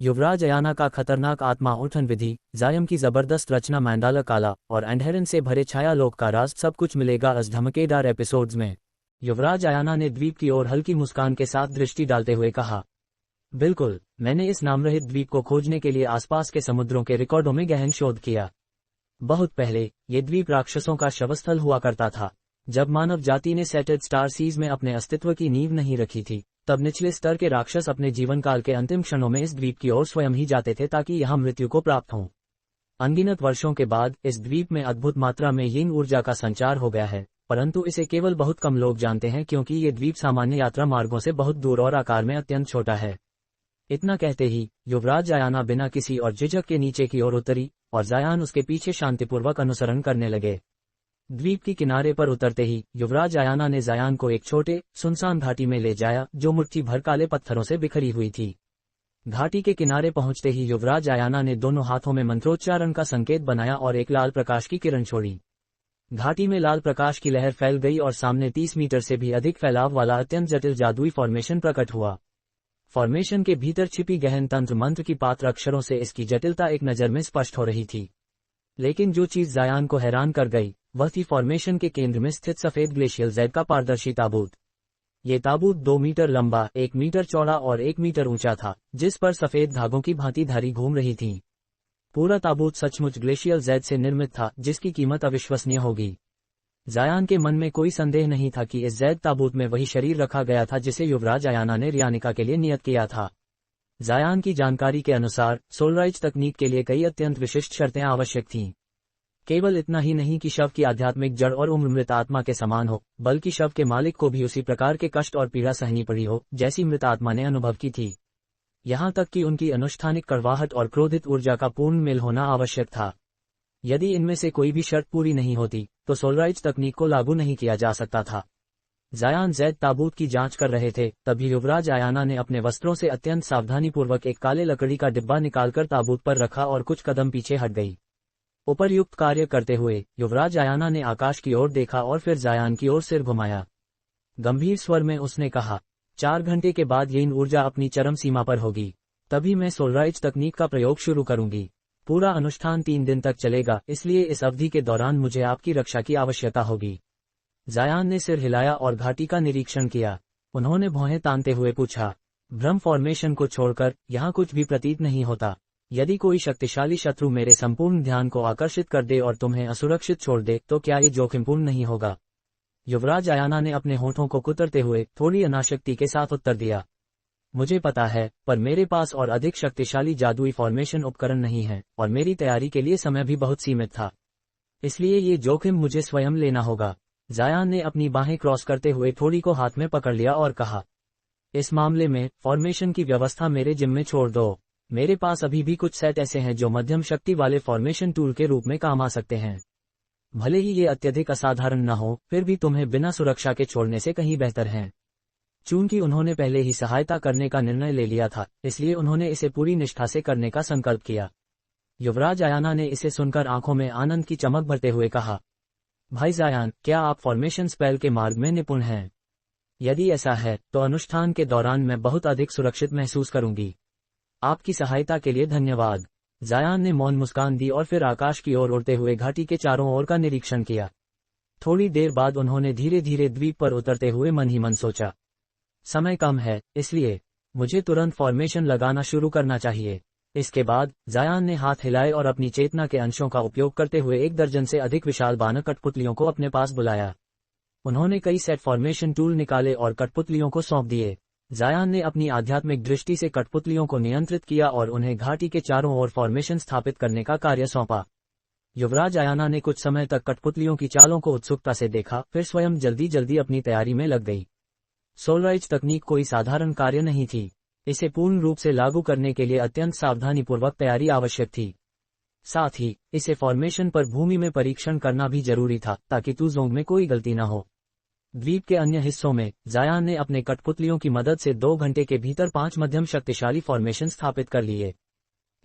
युवराज अयाना का खतरनाक आत्मा उठन विधि, जायम की जबरदस्त रचना मैंडाला काला और एंडहेरन से भरे छाया लोक का राज, सब कुछ मिलेगा इस धमाकेदार एपिसोड्स में। युवराज अयाना ने द्वीप की ओर हल्की मुस्कान के साथ दृष्टि डालते हुए कहा, बिल्कुल, मैंने इस नामरहित द्वीप को खोजने के लिए आसपास के समुद्रों के रिकॉर्डों में गहन शोध किया। बहुत पहले ये द्वीप राक्षसों का शवस्थल हुआ करता था। जब मानव जाति ने सेटेड स्टार सीज में अपने अस्तित्व की नींव नहीं रखी थी, तब निचले स्तर के राक्षस अपने जीवन काल के अंतिम क्षणों में इस द्वीप की ओर स्वयं ही जाते थे ताकि यहां मृत्यु को प्राप्त हों। अनगिनत वर्षों के बाद इस द्वीप में अद्भुत मात्रा में यिन ऊर्जा का संचार हो गया है, परंतु इसे केवल बहुत कम लोग जानते हैं क्योंकि ये द्वीप सामान्य यात्रा मार्गों से बहुत दूर और आकार में अत्यंत छोटा है। इतना कहते ही युवराज अयाना बिना किसी और झिझक के नीचे की ओर उतरी और जायान उसके पीछे शांतिपूर्वक अनुसरण करने लगे। द्वीप की किनारे पर उतरते ही युवराज अयाना ने जायान को एक छोटे सुनसान घाटी में ले जाया जो मुट्ठी भर काले पत्थरों से बिखरी हुई थी। घाटी के किनारे पहुंचते ही युवराज अयाना ने दोनों हाथों में मंत्रोच्चारण का संकेत बनाया और एक लाल प्रकाश की किरण छोड़ी। घाटी में लाल प्रकाश की लहर फैल गई और सामने 30 मीटर से भी अधिक फैलाव वाला अत्यंत जटिल जादुई फॉर्मेशन प्रकट हुआ। फॉर्मेशन के भीतर छिपी गहन तंत्र मंत्र की पात्र अक्षरों से इसकी जटिलता एक नज़र में स्पष्ट हो रही थी। लेकिन जो चीज जायान को हैरान कर गई वह थी फॉर्मेशन के केंद्र में स्थित सफेद ग्लेशियल जेड का पारदर्शी ताबूत। ये ताबूत 2 मीटर लंबा, 1 मीटर चौड़ा और 1 मीटर ऊंचा था, जिस पर सफेद धागों की भांति धारी घूम रही थीं। पूरा ताबूत सचमुच ग्लेशियल जेड से निर्मित था, जिसकी कीमत अविश्वसनीय होगी। जायान के मन में कोई संदेह नहीं था कि इस जेड ताबूत में वही शरीर रखा गया था जिसे युवराज अयाना ने रियानिका के लिए नियत किया था। जायान की जानकारी के अनुसार सोलराइज तकनीक के लिए कई अत्यंत विशिष्ट शर्तें आवश्यक थीं। केवल इतना ही नहीं कि शव की आध्यात्मिक जड़ और उम्र मृत आत्मा के समान हो, बल्कि शव के मालिक को भी उसी प्रकार के कष्ट और पीड़ा सहनी पड़ी हो जैसी मृत आत्मा ने अनुभव की थी। यहाँ तक कि उनकी अनुष्ठानिक कड़वाहट और क्रोधित ऊर्जा का पूर्ण मेल होना आवश्यक था। यदि इनमें से कोई भी शर्त पूरी नहीं होती तो सोलराइज तकनीक को लागू नहीं किया जा सकता था। जायान जेड ताबूत की जांच कर रहे थे, तभी युवराज अयाना ने अपने वस्त्रों से अत्यंत सावधानीपूर्वक एक काले लकड़ी का डिब्बा निकालकर ताबूत पर रखा और कुछ कदम पीछे हट गई। उपर्युक्त कार्य करते हुए युवराज अयाना ने आकाश की ओर देखा और फिर जायान की ओर सिर घुमाया। गंभीर स्वर में उसने कहा, 4 घंटे के बाद यिन ऊर्जा अपनी चरम सीमा पर होगी, तभी मैं सोलराइज तकनीक का प्रयोग शुरू करूंगी। पूरा अनुष्ठान 3 दिन तक चलेगा, इसलिए इस अवधि के दौरान मुझे आपकी रक्षा की आवश्यकता होगी। जायान ने सिर हिलाया और घाटी का निरीक्षण किया। उन्होंने भौहें तानते हुए पूछा, भ्रम फॉर्मेशन को छोड़कर यहाँ कुछ भी प्रतीत नहीं होता। यदि कोई शक्तिशाली शत्रु मेरे संपूर्ण ध्यान को आकर्षित कर दे और तुम्हें असुरक्षित छोड़ दे तो क्या ये जोखिमपूर्ण नहीं होगा? युवराज अयाना ने अपने होठों को कुतरते हुए थोड़ी अनाशक्ति के साथ उत्तर दिया, मुझे पता है, पर मेरे पास और अधिक शक्तिशाली जादुई फॉर्मेशन उपकरण नहीं है और मेरी तैयारी के लिए समय भी बहुत सीमित था, इसलिए ये जोखिम मुझे स्वयं लेना होगा। जायान ने अपनी बाहें क्रॉस करते हुए थोड़ी को हाथ में पकड़ लिया और कहा, इस मामले में फॉर्मेशन की व्यवस्था मेरे जिम्मे में छोड़ दो। मेरे पास अभी भी कुछ सेट ऐसे हैं जो मध्यम शक्ति वाले फॉर्मेशन टूल के रूप में काम आ सकते हैं। भले ही ये अत्यधिक असाधारण न हो, फिर भी तुम्हें बिना सुरक्षा के छोड़ने से कहीं बेहतर हैं। चूंकि उन्होंने पहले ही सहायता करने का निर्णय ले लिया था, इसलिए उन्होंने इसे पूरी निष्ठा से करने का संकल्प किया। युवराज अयाना ने इसे सुनकर आंखों में आनंद की चमक भरते हुए कहा, भाई जायान, क्या आप फॉर्मेशन स्पेल के मार्ग में निपुण हैं? यदि ऐसा है तो अनुष्ठान के दौरान मैं बहुत अधिक सुरक्षित महसूस करूंगी। आपकी सहायता के लिए धन्यवाद। जायान ने मौन मुस्कान दी और फिर आकाश की ओर उड़ते हुए घाटी के चारों ओर का निरीक्षण किया। थोड़ी देर बाद उन्होंने धीरे धीरे द्वीप पर उतरते हुए मन ही मन सोचा, समय कम है, इसलिए मुझे तुरंत फॉर्मेशन लगाना शुरू करना चाहिए। इसके बाद जायान ने हाथ हिलाए और अपनी चेतना के अंशों का उपयोग करते हुए 1 दर्जन से अधिक विशाल बानर कठपुतलियों को अपने पास बुलाया। उन्होंने कई सेट फॉर्मेशन टूल निकाले और कठपुतलियों को सौंप दिए। जायान ने अपनी आध्यात्मिक दृष्टि से कठपुतलियों को नियंत्रित किया और उन्हें घाटी के चारों ओर फॉर्मेशन स्थापित करने का कार्य सौंपा। युवराज अयाना ने कुछ समय तक कठपुतलियों की चालों को उत्सुकता से देखा, फिर स्वयं जल्दी जल्दी अपनी तैयारी में लग गई। सोलराइज तकनीक कोई साधारण कार्य नहीं थी। इसे पूर्ण रूप से लागू करने के लिए अत्यंत सावधानीपूर्वक तैयारी आवश्यक थी। साथ ही इसे फॉर्मेशन पर भूमि में परीक्षण करना भी जरूरी था ताकि तुजोंग में कोई गलती न हो। द्वीप के अन्य हिस्सों में जायान ने अपने कठपुतलियों की मदद से 2 घंटे के भीतर 5 मध्यम शक्तिशाली फॉर्मेशन स्थापित कर लिए।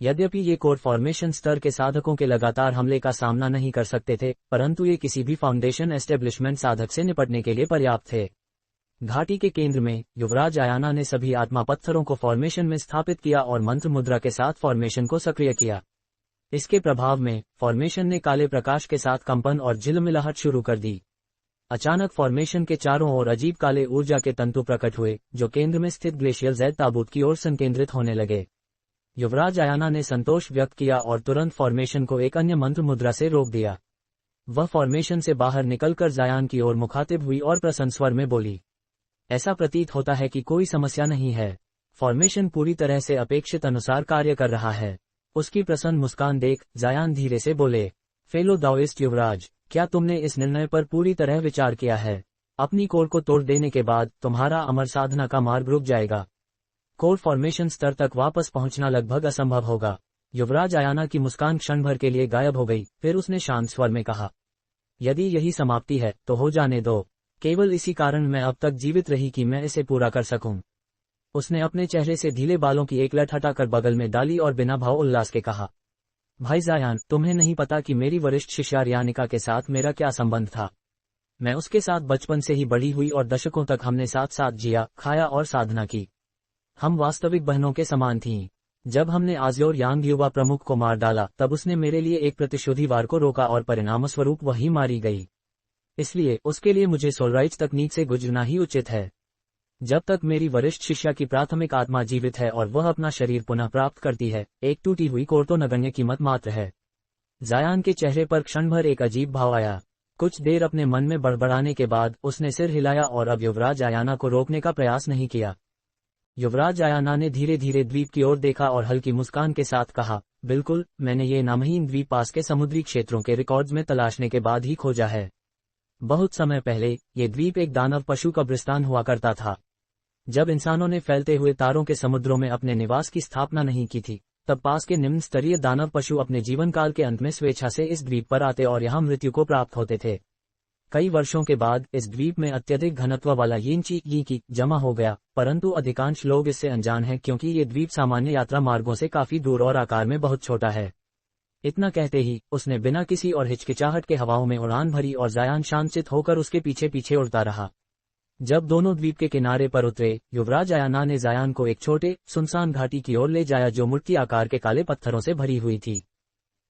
यद्यपि ये कोर फॉर्मेशन स्तर के साधकों के लगातार हमले का सामना नहीं कर सकते थे, परंतु ये किसी भी फाउंडेशन एस्टेब्लिशमेंट साधक से निपटने के लिए पर्याप्त थे। घाटी के केंद्र में युवराज अयाना ने सभी आत्मा पत्थरों को फॉर्मेशन में स्थापित किया और मंत्र मुद्रा के साथ फॉर्मेशन को सक्रिय किया। इसके प्रभाव में फॉर्मेशन ने काले प्रकाश के साथ कंपन और झिलमिलाहट शुरू कर दी। अचानक फॉर्मेशन के चारों ओर अजीब काले ऊर्जा के तंतु प्रकट हुए, जो केंद्र में स्थित ग्लेशियल जेड ताबूत की ओर संकेंद्रित होने लगे। युवराज अयाना ने संतोष व्यक्त किया और तुरंत फॉर्मेशन को एक अन्य मंत्र मुद्रा से रोक दिया। वह फॉर्मेशन से बाहर निकलकर जायान की ओर मुखातिब हुई और प्रसन्न स्वर में बोली, ऐसा प्रतीत होता है कि कोई समस्या नहीं है। फॉर्मेशन पूरी तरह से अपेक्षित अनुसार कार्य कर रहा है। उसकी प्रसन्न मुस्कान देख जायान धीरे से बोले, फेलो दाओइस्ट युवराज, क्या तुमने इस निर्णय पर पूरी तरह विचार किया है? अपनी कोर को तोड़ देने के बाद तुम्हारा अमर साधना का मार्ग रुक जाएगा। कोर फॉर्मेशन स्तर तक वापस पहुंचना लगभग असंभव होगा। युवराज अयाना की मुस्कान क्षण भर के लिए गायब हो गई, फिर उसने शांत स्वर में कहा, यदि यही समाप्ति है तो हो जाने दो। केवल इसी कारण मैं अब तक जीवित रही कि मैं इसे पूरा कर सकूं। उसने अपने चेहरे से ढीले बालों की एक लट हटाकर बगल में डाली और बिना भाव उल्लास के कहा, भाई जायान, तुम्हें नहीं पता कि मेरी वरिष्ठ शिष्या रियानिका के साथ मेरा क्या संबंध था। मैं उसके साथ बचपन से ही बड़ी हुई और दशकों तक हमने साथ साथ जिया, खाया और साधना की। हम वास्तविक बहनों के समान थीं। जब हमने आज्योर यांग युवा प्रमुख को मार डाला तब उसने मेरे लिए एक प्रतिशोधी वार को रोका और परिणामस्वरूप वही मारी गई। इसलिए उसके लिए मुझे सोलराइज तकनीक से गुजरना ही उचित है। जब तक मेरी वरिष्ठ शिष्या की प्राथमिक आत्मा जीवित है और वह अपना शरीर पुनः प्राप्त करती है, एक टूटी हुई कोर तो नगण्य कीमत मात्र है। जायान के चेहरे पर क्षण भर एक अजीब भाव आया। कुछ देर अपने मन में बड़बड़ाने के बाद उसने सिर हिलाया और अब युवराज अयाना को रोकने का प्रयास नहीं किया। युवराज अयाना ने धीरे धीरे द्वीप की ओर देखा और हल्की मुस्कान के साथ कहा, बिल्कुल, मैंने ये नामहीन द्वीप पास के समुद्री क्षेत्रों के रिकॉर्ड्स में तलाशने के बाद ही खोजा है। बहुत समय पहले ये द्वीप एक दानव पशु कब्रिस्तान हुआ करता था। जब इंसानों ने फैलते हुए तारों के समुद्रों में अपने निवास की स्थापना नहीं की थी, तब पास के निम्न स्तरीय दानव पशु अपने जीवन काल के अंत में स्वेच्छा से इस द्वीप पर आते और यहाँ मृत्यु को प्राप्त होते थे। कई वर्षों के बाद इस द्वीप में अत्यधिक घनत्व वाला यिंची की जमा हो गया, परंतु अधिकांश लोग इससे अनजान हैं क्योंकि ये द्वीप सामान्य यात्रा मार्गों से काफी दूर और आकार में बहुत छोटा है। इतना कहते ही उसने बिना किसी और हिचकिचाहट के हवाओं में उड़ान भरी और जायान शांतचित्त होकर उसके पीछे पीछे उड़ता रहा। जब दोनों द्वीप के किनारे पर उतरे, युवराज अयाना ने जायान को एक छोटे सुनसान घाटी की ओर ले जाया जो मूर्ति आकार के काले पत्थरों से भरी हुई थी।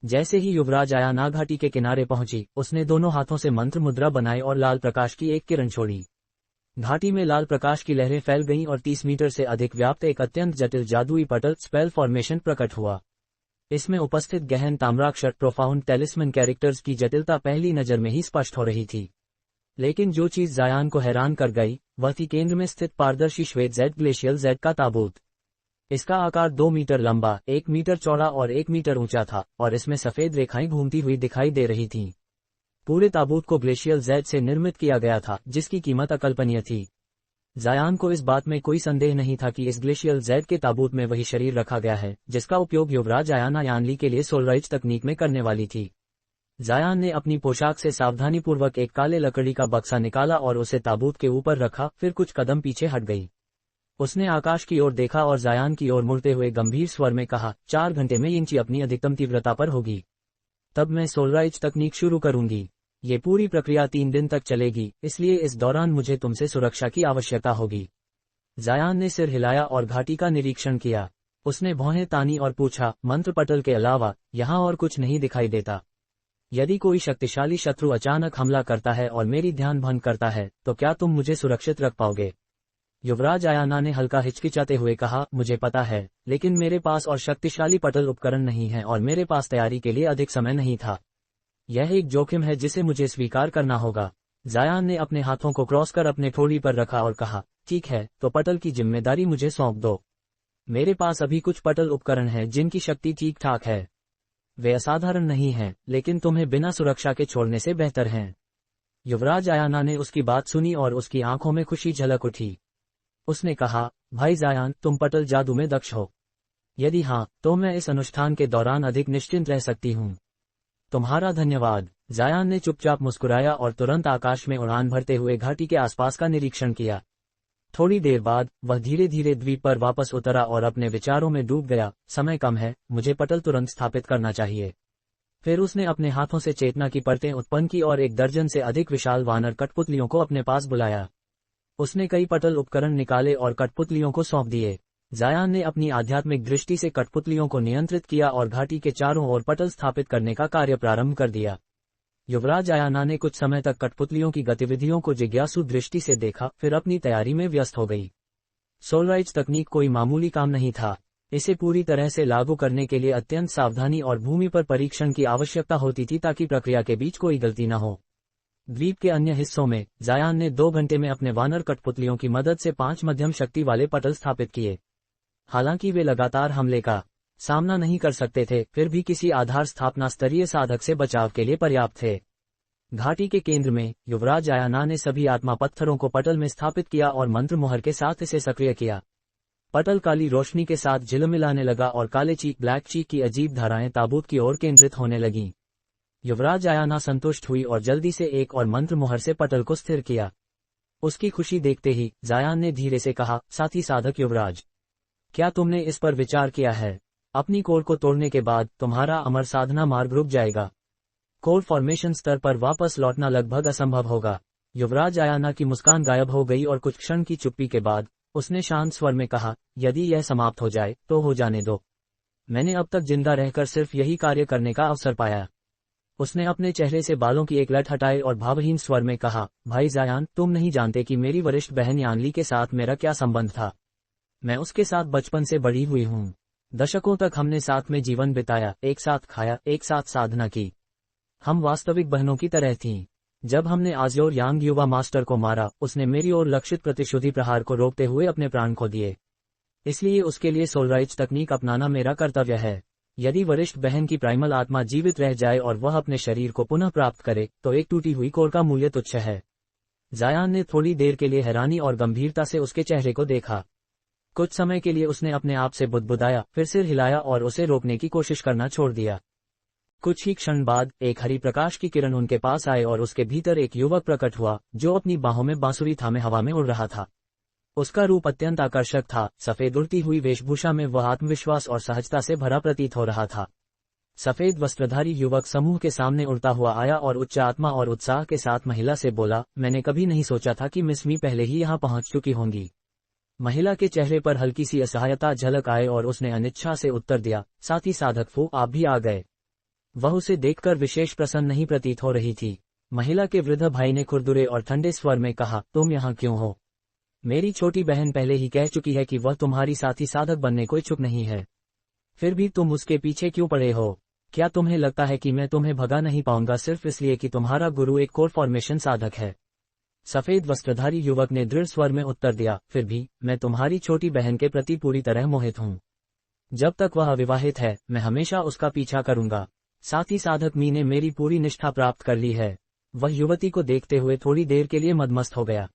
जैसे ही युवराज अयाना घाटी के किनारे पहुंची, उसने दोनों हाथों से मंत्र मुद्रा बनाई और लाल प्रकाश की एक किरण छोड़ी। घाटी में लाल प्रकाश की लहरें फैल गईं और 30 मीटर से अधिक व्याप्त एक अत्यंत जटिल जादुई पटल स्पेल फॉर्मेशन प्रकट हुआ। इसमें उपस्थित गहन ताम्राक्षर प्रोफाउंड टेलिस्मन कैरेक्टर्स की जटिलता पहली नजर में ही स्पष्ट हो रही थी। लेकिन जो चीज जायान को हैरान कर गई वह थी केंद्र में स्थित पारदर्शी श्वेत जेड ग्लेशियल जेड का ताबूत। इसका आकार 2 मीटर लंबा, 1 मीटर चौड़ा और 1 मीटर ऊंचा था और इसमें सफेद रेखाएं घूमती हुई दिखाई दे रही थीं। पूरे ताबूत को ग्लेशियल जेड से निर्मित किया गया था, जिसकी कीमत अकल्पनीय थी। जायान को इस बात में कोई संदेह नहीं था कि इस ग्लेशियल जेड के ताबूत में वही शरीर रखा गया है जिसका उपयोग युवराज अयाना यानली के लिए सोलराइज तकनीक में करने वाली थी। जायान ने अपनी पोशाक से सावधानीपूर्वक एक काले लकड़ी का बक्सा निकाला और उसे ताबूत के ऊपर रखा, फिर कुछ कदम पीछे हट गई। उसने आकाश की ओर देखा और जायान की ओर मुड़ते हुए गंभीर स्वर में कहा, 4 घंटे में यिंची अपनी अधिकतम तीव्रता पर होगी। तब मैं सोलराइज तकनीक शुरू करूंगी। ये पूरी प्रक्रिया 3 दिन तक चलेगी, इसलिए इस दौरान मुझे तुमसे सुरक्षा की आवश्यकता होगी। जायान ने सिर हिलाया और घाटी का निरीक्षण किया। उसने भौहें तानी और पूछा, मंत्र पटल के अलावा यहाँ और कुछ नहीं दिखाई देता? यदि कोई शक्तिशाली शत्रु अचानक हमला करता है और मेरी ध्यान भंग करता है तो क्या तुम मुझे सुरक्षित रख पाओगे? युवराज अयाना ने हल्का हिचकिचाते हुए कहा, मुझे पता है, लेकिन मेरे पास और शक्तिशाली पटल उपकरण नहीं है और मेरे पास तैयारी के लिए अधिक समय नहीं था। यह एक जोखिम है जिसे मुझे स्वीकार करना होगा। जायान ने अपने हाथों को क्रॉस कर अपने ठोड़ी पर रखा और कहा, ठीक है, तो पटल की जिम्मेदारी मुझे सौंप दो। मेरे पास अभी कुछ पटल उपकरण हैं जिनकी शक्ति ठीक ठाक है। वे असाधारण नहीं हैं, लेकिन तुम्हें बिना सुरक्षा के छोड़ने से बेहतर हैं। युवराज अयाना ने उसकी बात सुनी और उसकी आंखों में खुशी झलक उठी। उसने कहा, भाई जायान, तुम पटल जादू में दक्ष हो। यदि हाँ, तो मैं इस अनुष्ठान के दौरान अधिक निश्चिंत रह सकती हूँ। तुम्हारा धन्यवाद। जायान ने चुपचाप मुस्कुराया और तुरंत आकाश में उड़ान भरते हुए घाटी के आसपास का निरीक्षण किया। थोड़ी देर बाद वह धीरे धीरे द्वीप पर वापस उतरा और अपने विचारों में डूब गया। समय कम है, मुझे पटल तुरंत स्थापित करना चाहिए। फिर उसने अपने हाथों से चेतना की परतें उत्पन्न की और 1 दर्जन से अधिक विशाल वानर कठपुतलियों को अपने पास बुलाया। उसने कई पटल उपकरण निकाले और कठपुतलियों को सौंप दिए। जायान ने अपनी आध्यात्मिक दृष्टि से कठपुतलियों को नियंत्रित किया और घाटी के चारों ओर पटल स्थापित करने का कार्य प्रारंभ कर दिया। युवराज आयाना ने कुछ समय तक कठपुतलियों की गतिविधियों को जिज्ञासु दृष्टि से देखा, फिर अपनी तैयारी में व्यस्त हो गई। सोलराइज तकनीक कोई मामूली काम नहीं था। इसे पूरी तरह से लागू करने के लिए अत्यंत सावधानी और भूमि पर परीक्षण की आवश्यकता होती थी ताकि प्रक्रिया के बीच कोई गलती न हो। द्वीप के अन्य हिस्सों में जायान ने 2 घंटे में अपने वानर कठपुतलियों की मदद से 5 मध्यम शक्ति वाले पटल स्थापित किए। हालांकि वे लगातार हमले का सामना नहीं कर सकते थे, फिर भी किसी आधार स्थापना स्तरीय साधक से बचाव के लिए पर्याप्त थे। घाटी के केंद्र में युवराज आयाना ने सभी आत्मा पत्थरों को पटल में स्थापित किया और मंत्र मुहर के साथ इसे सक्रिय किया। पटल काली रोशनी के साथ झिलमिलाने लगा और काले चीक ब्लैक चीक की अजीब धाराएं ताबूत की ओर केंद्रित होने लगीं। युवराज आयाना संतुष्ट हुई और जल्दी से एक और मंत्र मुहर से पटल को स्थिर किया। उसकी खुशी देखते ही जायान ने धीरे से कहा, साथी साधक युवराज, क्या तुमने इस पर विचार किया है? अपनी कोर को तोड़ने के बाद तुम्हारा अमर साधना मार्ग रुक जाएगा। कोर फॉर्मेशन स्तर पर वापस लौटना लगभग असंभव होगा। युवराज आयाना की मुस्कान गायब हो गई और कुछ क्षण की चुप्पी के बाद उसने शांत स्वर में कहा, यदि यह समाप्त हो जाए तो हो जाने दो। मैंने अब तक जिंदा रहकर सिर्फ यही कार्य करने का अवसर पाया। उसने अपने चेहरे से बालों की एक लट हटाई और भावहीन स्वर में कहा, भाई जायान, तुम नहीं जानते कि मेरी वरिष्ठ बहन यानली के साथ मेरा क्या संबंध था। मैं उसके साथ बचपन से बड़ी हुई हूँ। दशकों तक हमने साथ में जीवन बिताया, एक साथ खाया, एक साथ साधना की। हम वास्तविक बहनों की तरह थीं। जब हमने आज़्योर यांग युवा मास्टर को मारा, उसने मेरी ओर लक्षित प्रतिशोधी प्रहार को रोकते हुए अपने प्राण खो दिए। इसलिए उसके लिए सोलराइज तकनीक अपनाना मेरा कर्तव्य है। यदि वरिष्ठ बहन की प्राइमल आत्मा जीवित रह जाए और वह अपने शरीर को पुनः प्राप्त करे, तो एक टूटी हुई कोर का मूल्य तुच्छ है। जायान ने थोड़ी देर के लिए हैरानी और गंभीरता से उसके चेहरे को देखा। कुछ समय के लिए उसने अपने आप से बुदबुदाया, फिर सिर हिलाया और उसे रोकने की कोशिश करना छोड़ दिया। कुछ ही क्षण बाद एक हरी प्रकाश की किरण उनके पास आए और उसके भीतर एक युवक प्रकट हुआ, जो अपनी बाहों में बांसुरी थामे हवा में उड़ रहा था। उसका रूप अत्यंत आकर्षक था। सफेद उड़ती हुई वेशभूषा में वह आत्मविश्वास और सहजता से भरा प्रतीत हो रहा था। सफेद वस्त्रधारी युवक समूह के सामने उड़ता हुआ आया और उच्च आत्मा और उत्साह के साथ महिला से बोला, मैंने कभी नहीं सोचा था कि मिस मी पहले ही यहाँ पहुंच चुकी होंगी। महिला के चेहरे पर हल्की सी असहायता झलक आए और उसने अनिच्छा से उत्तर दिया, साथी साधक फू, आप भी आ गए। वह उसे देखकर विशेष प्रसन्न नहीं प्रतीत हो रही थी। महिला के वृद्ध भाई ने खुरदुरे और ठंडे स्वर में कहा, तुम यहाँ क्यों हो? मेरी छोटी बहन पहले ही कह चुकी है कि वह तुम्हारी साथी साधक बनने को इच्छुक नहीं है। फिर भी तुम उसके पीछे क्यों पड़े हो? क्या तुम्हें लगता है कि मैं तुम्हें भगा नहीं पाऊंगा सिर्फ इसलिए कि तुम्हारा गुरु एक कोर फॉर्मेशन साधक है? सफेद वस्त्रधारी युवक ने दृढ़ स्वर में उत्तर दिया, फिर भी मैं तुम्हारी छोटी बहन के प्रति पूरी तरह मोहित हूँ। जब तक वह अविवाहित है, मैं हमेशा उसका पीछा करूंगा। साथी साधक मी ने मेरी पूरी निष्ठा प्राप्त कर ली है। वह युवती को देखते हुए थोड़ी देर के लिए मदमस्त हो गया।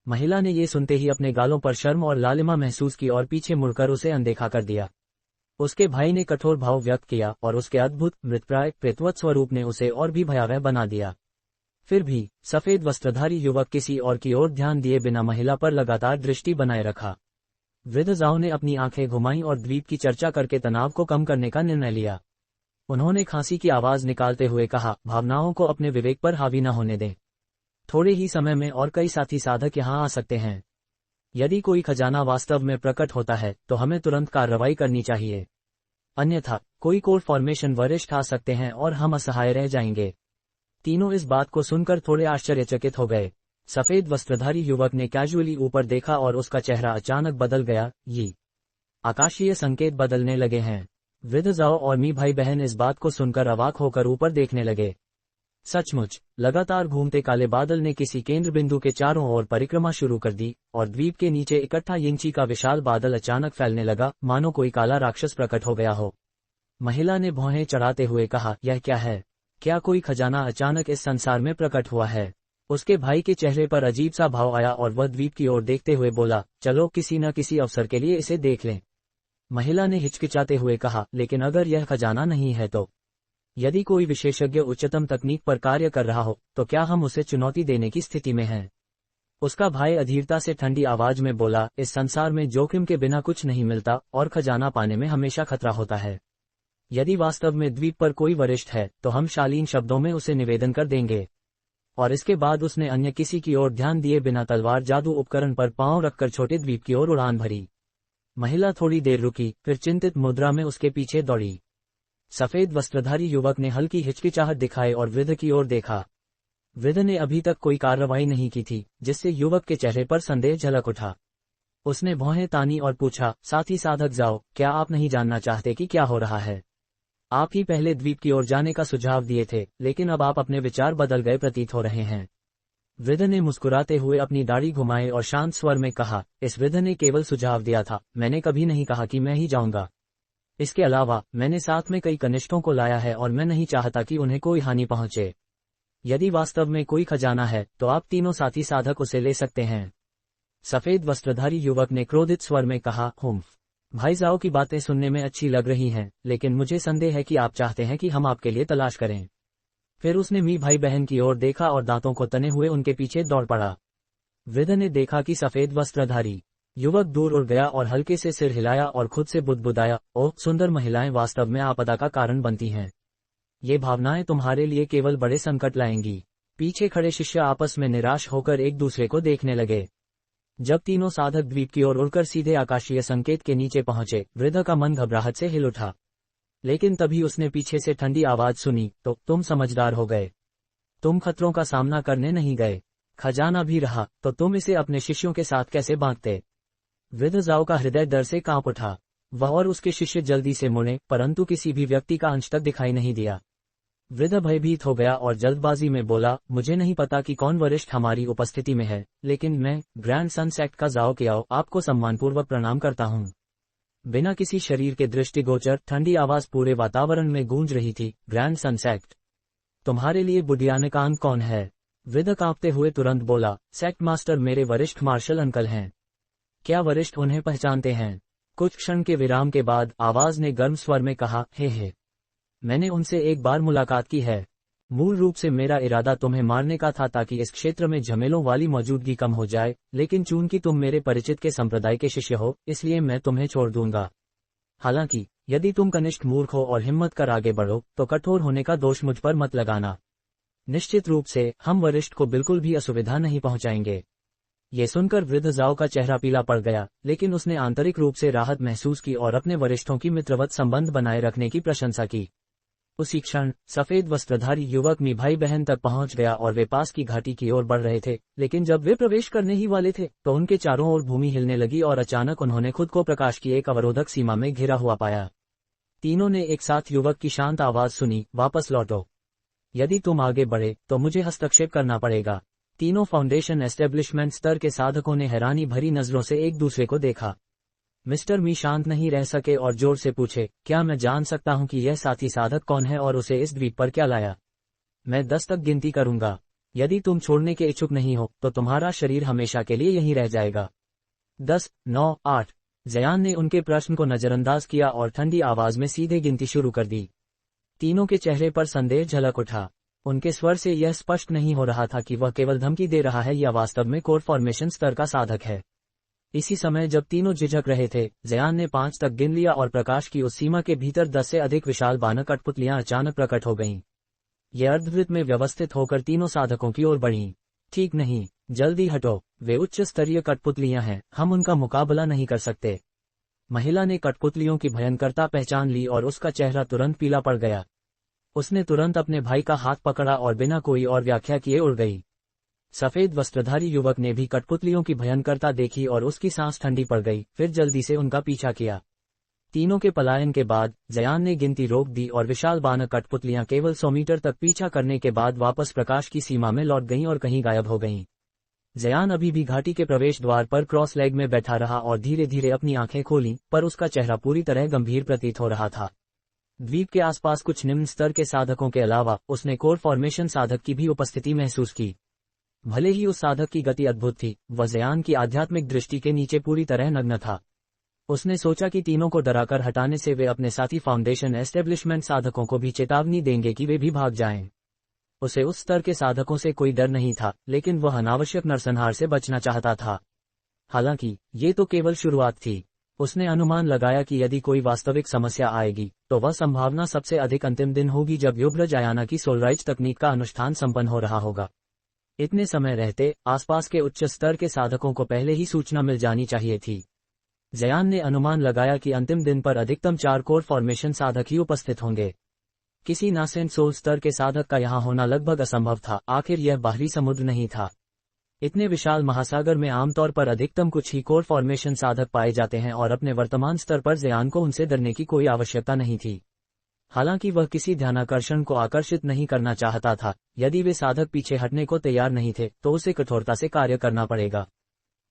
महिला ने ये सुनते ही अपने गालों पर शर्म और लालिमा महसूस की और पीछे मुड़कर उसे अनदेखा कर दिया। उसके भाई ने कठोर भाव व्यक्त किया और उसके अद्भुत मृतप्राय प्रेतवत स्वरूप ने उसे और भी भयावह बना दिया। फिर भी सफेद वस्त्रधारी युवक किसी और की ओर ध्यान दिए बिना महिला पर लगातार दृष्टि बनाए रखा। वृद्ध जाओ ने अपनी आंखें घुमाई और द्वीप की चर्चा करके तनाव को कम करने का निर्णय लिया। उन्होंने खांसी की आवाज निकालते हुए कहा, भावनाओं को अपने विवेक पर हावी न होने दें। थोड़े ही समय में और कई साथी साधक यहाँ आ सकते हैं। यदि कोई खजाना वास्तव में प्रकट होता है तो हमें तुरंत कार्रवाई करनी चाहिए, अन्यथा कोई कोर फॉर्मेशन वरिष्ठ आ सकते हैं और हम असहाय रह जाएंगे। तीनों इस बात को सुनकर थोड़े आश्चर्यचकित हो गए। सफेद वस्त्रधारी युवक ने कैजुअली ऊपर देखा और उसका चेहरा अचानक बदल गया। ये आकाशीय संकेत बदलने लगे हैं। वृद्ध जाओ और मी भाई बहन इस बात को सुनकर अवाक होकर ऊपर देखने लगे। सचमुच लगातार घूमते काले बादल ने किसी केंद्र बिंदु के चारों ओर परिक्रमा शुरू कर दी और द्वीप के नीचे इकट्ठा यिंची का विशाल बादल अचानक फैलने लगा, मानो कोई काला राक्षस प्रकट हो गया हो। महिला ने भौहें चढ़ाते हुए कहा, यह क्या है? क्या कोई खजाना अचानक इस संसार में प्रकट हुआ है? उसके भाई के चेहरे पर अजीब सा भाव आया और वह द्वीप की ओर देखते हुए बोला, चलो किसी न किसी अवसर के लिए इसे देख लें। महिला ने हिचकिचाते हुए कहा, लेकिन अगर यह खजाना नहीं है तो? यदि कोई विशेषज्ञ उच्चतम तकनीक पर कार्य कर रहा हो तो क्या हम उसे चुनौती देने की स्थिति में हैं? उसका भाई अधीरता से ठंडी आवाज में बोला, इस संसार में जोखिम के बिना कुछ नहीं मिलता और खजाना पाने में हमेशा खतरा होता है। यदि वास्तव में द्वीप पर कोई वरिष्ठ है तो हम शालीन शब्दों में उसे निवेदन कर देंगे। और इसके बाद उसने अन्य किसी की ओर ध्यान दिए बिना तलवार जादू उपकरण पर पांव रखकर छोटे द्वीप की ओर उड़ान भरी। महिला थोड़ी देर रुकी, फिर चिंतित मुद्रा में उसके पीछे दौड़ी। सफेद वस्त्रधारी युवक ने हल्की हिचकिचाहट दिखाई और वृद्ध की ओर देखा। वृद्ध ने अभी तक कोई कार्रवाई नहीं की थी, जिससे युवक के चेहरे पर संदेह झलक उठा। उसने भौहें तानी और पूछा, साथी साधक जाओ, क्या आप नहीं जानना चाहते कि क्या हो रहा है? आप ही पहले द्वीप की ओर जाने का सुझाव दिए थे, लेकिन अब आप अपने विचार बदल गए प्रतीत हो रहे हैं। वृद्ध ने मुस्कुराते हुए अपनी दाढ़ी घुमाई और शांत स्वर में कहा, इस वृद्ध ने केवल सुझाव दिया था, मैंने कभी नहीं कहा कि मैं ही जाऊंगा। इसके अलावा मैंने साथ में कई कनिष्ठों को लाया है और मैं नहीं चाहता कि उन्हें कोई हानि पहुंचे। यदि वास्तव में कोई खजाना है तो आप तीनों साथी साधक उसे ले सकते हैं। सफेद वस्त्रधारी युवक ने क्रोधित स्वर में कहा, भाई जाओ की बातें सुनने में अच्छी लग रही हैं, लेकिन मुझे संदेह है कि आप चाहते हैं कि हम आपके लिए तलाश करें। फिर उसने मी भाई बहन की ओर देखा और दांतों को तने हुए उनके पीछे दौड़ पड़ा। वृद्ध ने देखा कि सफेद वस्त्रधारी युवक दूर उड़ गया और हल्के से सिर हिलाया और खुद से बुदबुदाया, ओह सुंदर महिलाएं वास्तव में आपदा का कारण बनती हैं। ये भावनाएं तुम्हारे लिए केवल बड़े संकट लाएंगी। पीछे खड़े शिष्य आपस में निराश होकर एक दूसरे को देखने लगे। जब तीनों साधक द्वीप की ओर उड़कर सीधे आकाशीय संकेत के नीचे पहुंचे, वृद्ध का मन घबराहट से हिल उठा। लेकिन तभी उसने पीछे से ठंडी आवाज सुनी, तो तुम समझदार हो गए। तुम खतरों का सामना करने नहीं गए। खजाना भी रहा तो तुम इसे अपने शिष्यों के साथ कैसे बांटते? वृद्ध जाओ का हृदय डर से कांप उठा। वह और उसके शिष्य जल्दी से मुड़े, परंतु किसी भी व्यक्ति का अंश तक दिखाई नहीं दिया। वृद्ध भयभीत हो गया और जल्दबाजी में बोला, मुझे नहीं पता कि कौन वरिष्ठ हमारी उपस्थिति में है, लेकिन मैं ग्रैंड सन सेक्ट का जाओ कियाओ आपको सम्मानपूर्वक प्रणाम करता हूँ। बिना किसी शरीर के दृष्टिगोचर ठंडी आवाज पूरे वातावरण में गूंज रही थी, ग्रैंड सन सेक्ट, तुम्हारे लिए बुढ़ियानकान कौन है? वृद्ध कांपते हुए तुरंत बोला, सेक्ट मास्टर मेरे वरिष्ठ मार्शल अंकल हैं। क्या वरिष्ठ उन्हें पहचानते हैं? कुछ क्षण के विराम के बाद आवाज ने गर्म स्वर में कहा, हे मैंने उनसे एक बार मुलाकात की है। मूल रूप से मेरा इरादा तुम्हें मारने का था ताकि इस क्षेत्र में झमेलों वाली मौजूदगी कम हो जाए, लेकिन चूंकि तुम मेरे परिचित के संप्रदाय के शिष्य हो, इसलिए मैं तुम्हें छोड़ दूंगा। हालांकि यदि तुम कनिष्ठ मूर्ख हो और हिम्मत कर आगे बढ़ो तो कठोर होने का दोष मुझ पर मत लगाना। निश्चित रूप से हम वरिष्ठ को बिल्कुल भी असुविधा नहीं पहुंचाएंगे। ये सुनकर वृद्ध जाओ का चेहरा पीला पड़ गया, लेकिन उसने आंतरिक रूप से राहत महसूस की और अपने वरिष्ठों की मित्रवत संबंध बनाए रखने की प्रशंसा की। उसी क्षण सफेद वस्त्रधारी युवक मी भाई बहन तक पहुंच गया और वे पास की घाटी की ओर बढ़ रहे थे, लेकिन जब वे प्रवेश करने ही वाले थे तो उनके चारों ओर भूमि हिलने लगी और अचानक उन्होंने खुद को प्रकाश की एक अवरोधक सीमा में घिरा हुआ पाया। तीनों ने एक साथ युवक की शांत आवाज सुनी, वापस लौटो। यदि तुम आगे बढ़े तो मुझे हस्तक्षेप करना पड़ेगा। तीनों फाउंडेशन एस्टेब्लिशमेंट स्तर के साधकों ने हैरानी भरी नजरों से एक दूसरे को देखा। मिस्टर मी शांत नहीं रह सके और जोर से पूछे, क्या मैं जान सकता हूं कि यह साथी साधक कौन है और उसे इस द्वीप पर क्या लाया? मैं 10 तक गिनती करूंगा। यदि तुम छोड़ने के इच्छुक नहीं हो तो तुम्हारा शरीर हमेशा के लिए यहीं रह जाएगा। 10, 9, 8। जयान ने उनके प्रश्न को नजरअंदाज किया और ठंडी आवाज में सीधे गिनती शुरू कर दी। तीनों के चेहरे पर संदेह झलक उठा। उनके स्वर से यह स्पष्ट नहीं हो रहा था कि वह केवल धमकी दे रहा है या वास्तव में कोर फॉर्मेशन स्तर का साधक है। इसी समय जब तीनों झिझक रहे थे, जयान ने 5 तक गिन लिया और प्रकाश की उस सीमा के भीतर 10 से अधिक विशाल बानक कठपुतलियां अचानक प्रकट हो गईं। ये अर्धवृत्त में व्यवस्थित होकर तीनों साधकों की ओर बढ़ीं। ठीक नहीं, जल्दी हटो, वे उच्च स्तरीय कठपुतलियां हैं, हम उनका मुकाबला नहीं कर सकते। महिला ने कठपुतलियों की भयंकरता पहचान ली और उसका चेहरा तुरंत पीला पड़ गया। उसने तुरंत अपने भाई का हाथ पकड़ा और बिना कोई और व्याख्या किए उड़ गई। सफेद वस्त्रधारी युवक ने भी कठपुतलियों की भयंकरता देखी और उसकी सांस ठंडी पड़ गई, फिर जल्दी से उनका पीछा किया। तीनों के पलायन के बाद जयान ने गिनती रोक दी और विशाल बानक कठपुतलियां केवल 100 मीटर तक पीछा करने के बाद वापस प्रकाश की सीमा में लौट गईं और कहीं गायब हो गईं। जयान अभी भी घाटी के प्रवेश द्वार पर क्रॉस लेग में बैठा रहा और धीरे धीरे अपनी आंखें खोलीं, पर उसका चेहरा पूरी तरह गंभीर प्रतीत हो रहा था। द्वीप के आसपास कुछ निम्न स्तर के साधकों के अलावा उसने कोर फॉर्मेशन साधक की भी उपस्थिति महसूस की। भले ही उस साधक की गति अद्भुत थी, वह जयान की आध्यात्मिक दृष्टि के नीचे पूरी तरह नग्न था। उसने सोचा कि तीनों को डराकर हटाने से वे अपने साथी फाउंडेशन एस्टेब्लिशमेंट साधकों को भी चेतावनी देंगे कि वे भी भाग जाएं। उसे उस स्तर के साधकों से कोई डर नहीं था, लेकिन वह अनावश्यक नरसंहार से बचना चाहता था। हालांकि ये तो केवल शुरुआत थी। उसने अनुमान लगाया कि यदि कोई वास्तविक समस्या आएगी तो वह संभावना सबसे अधिक अंतिम दिन होगी जब युवराज आयाना की सोलराइज तकनीक का अनुष्ठान संपन्न हो रहा होगा। इतने समय रहते आसपास के उच्च स्तर के साधकों को पहले ही सूचना मिल जानी चाहिए थी। जयान ने अनुमान लगाया कि अंतिम दिन पर अधिकतम 4 कोर फॉर्मेशन साधक ही उपस्थित होंगे। किसी नासेंट सोल स्तर के साधक का यहां होना लगभग असंभव था, आखिर यह बाहरी समुद्र नहीं था। इतने विशाल महासागर में आमतौर पर अधिकतम कुछ ही कोर फॉर्मेशन साधक पाए जाते हैं और अपने वर्तमान स्तर पर जयान को उनसे डरने की कोई आवश्यकता नहीं थी। हालांकि वह किसी ध्यानाकर्षण को आकर्षित नहीं करना चाहता था। यदि वे साधक पीछे हटने को तैयार नहीं थे तो उसे कठोरता से कार्य करना पड़ेगा।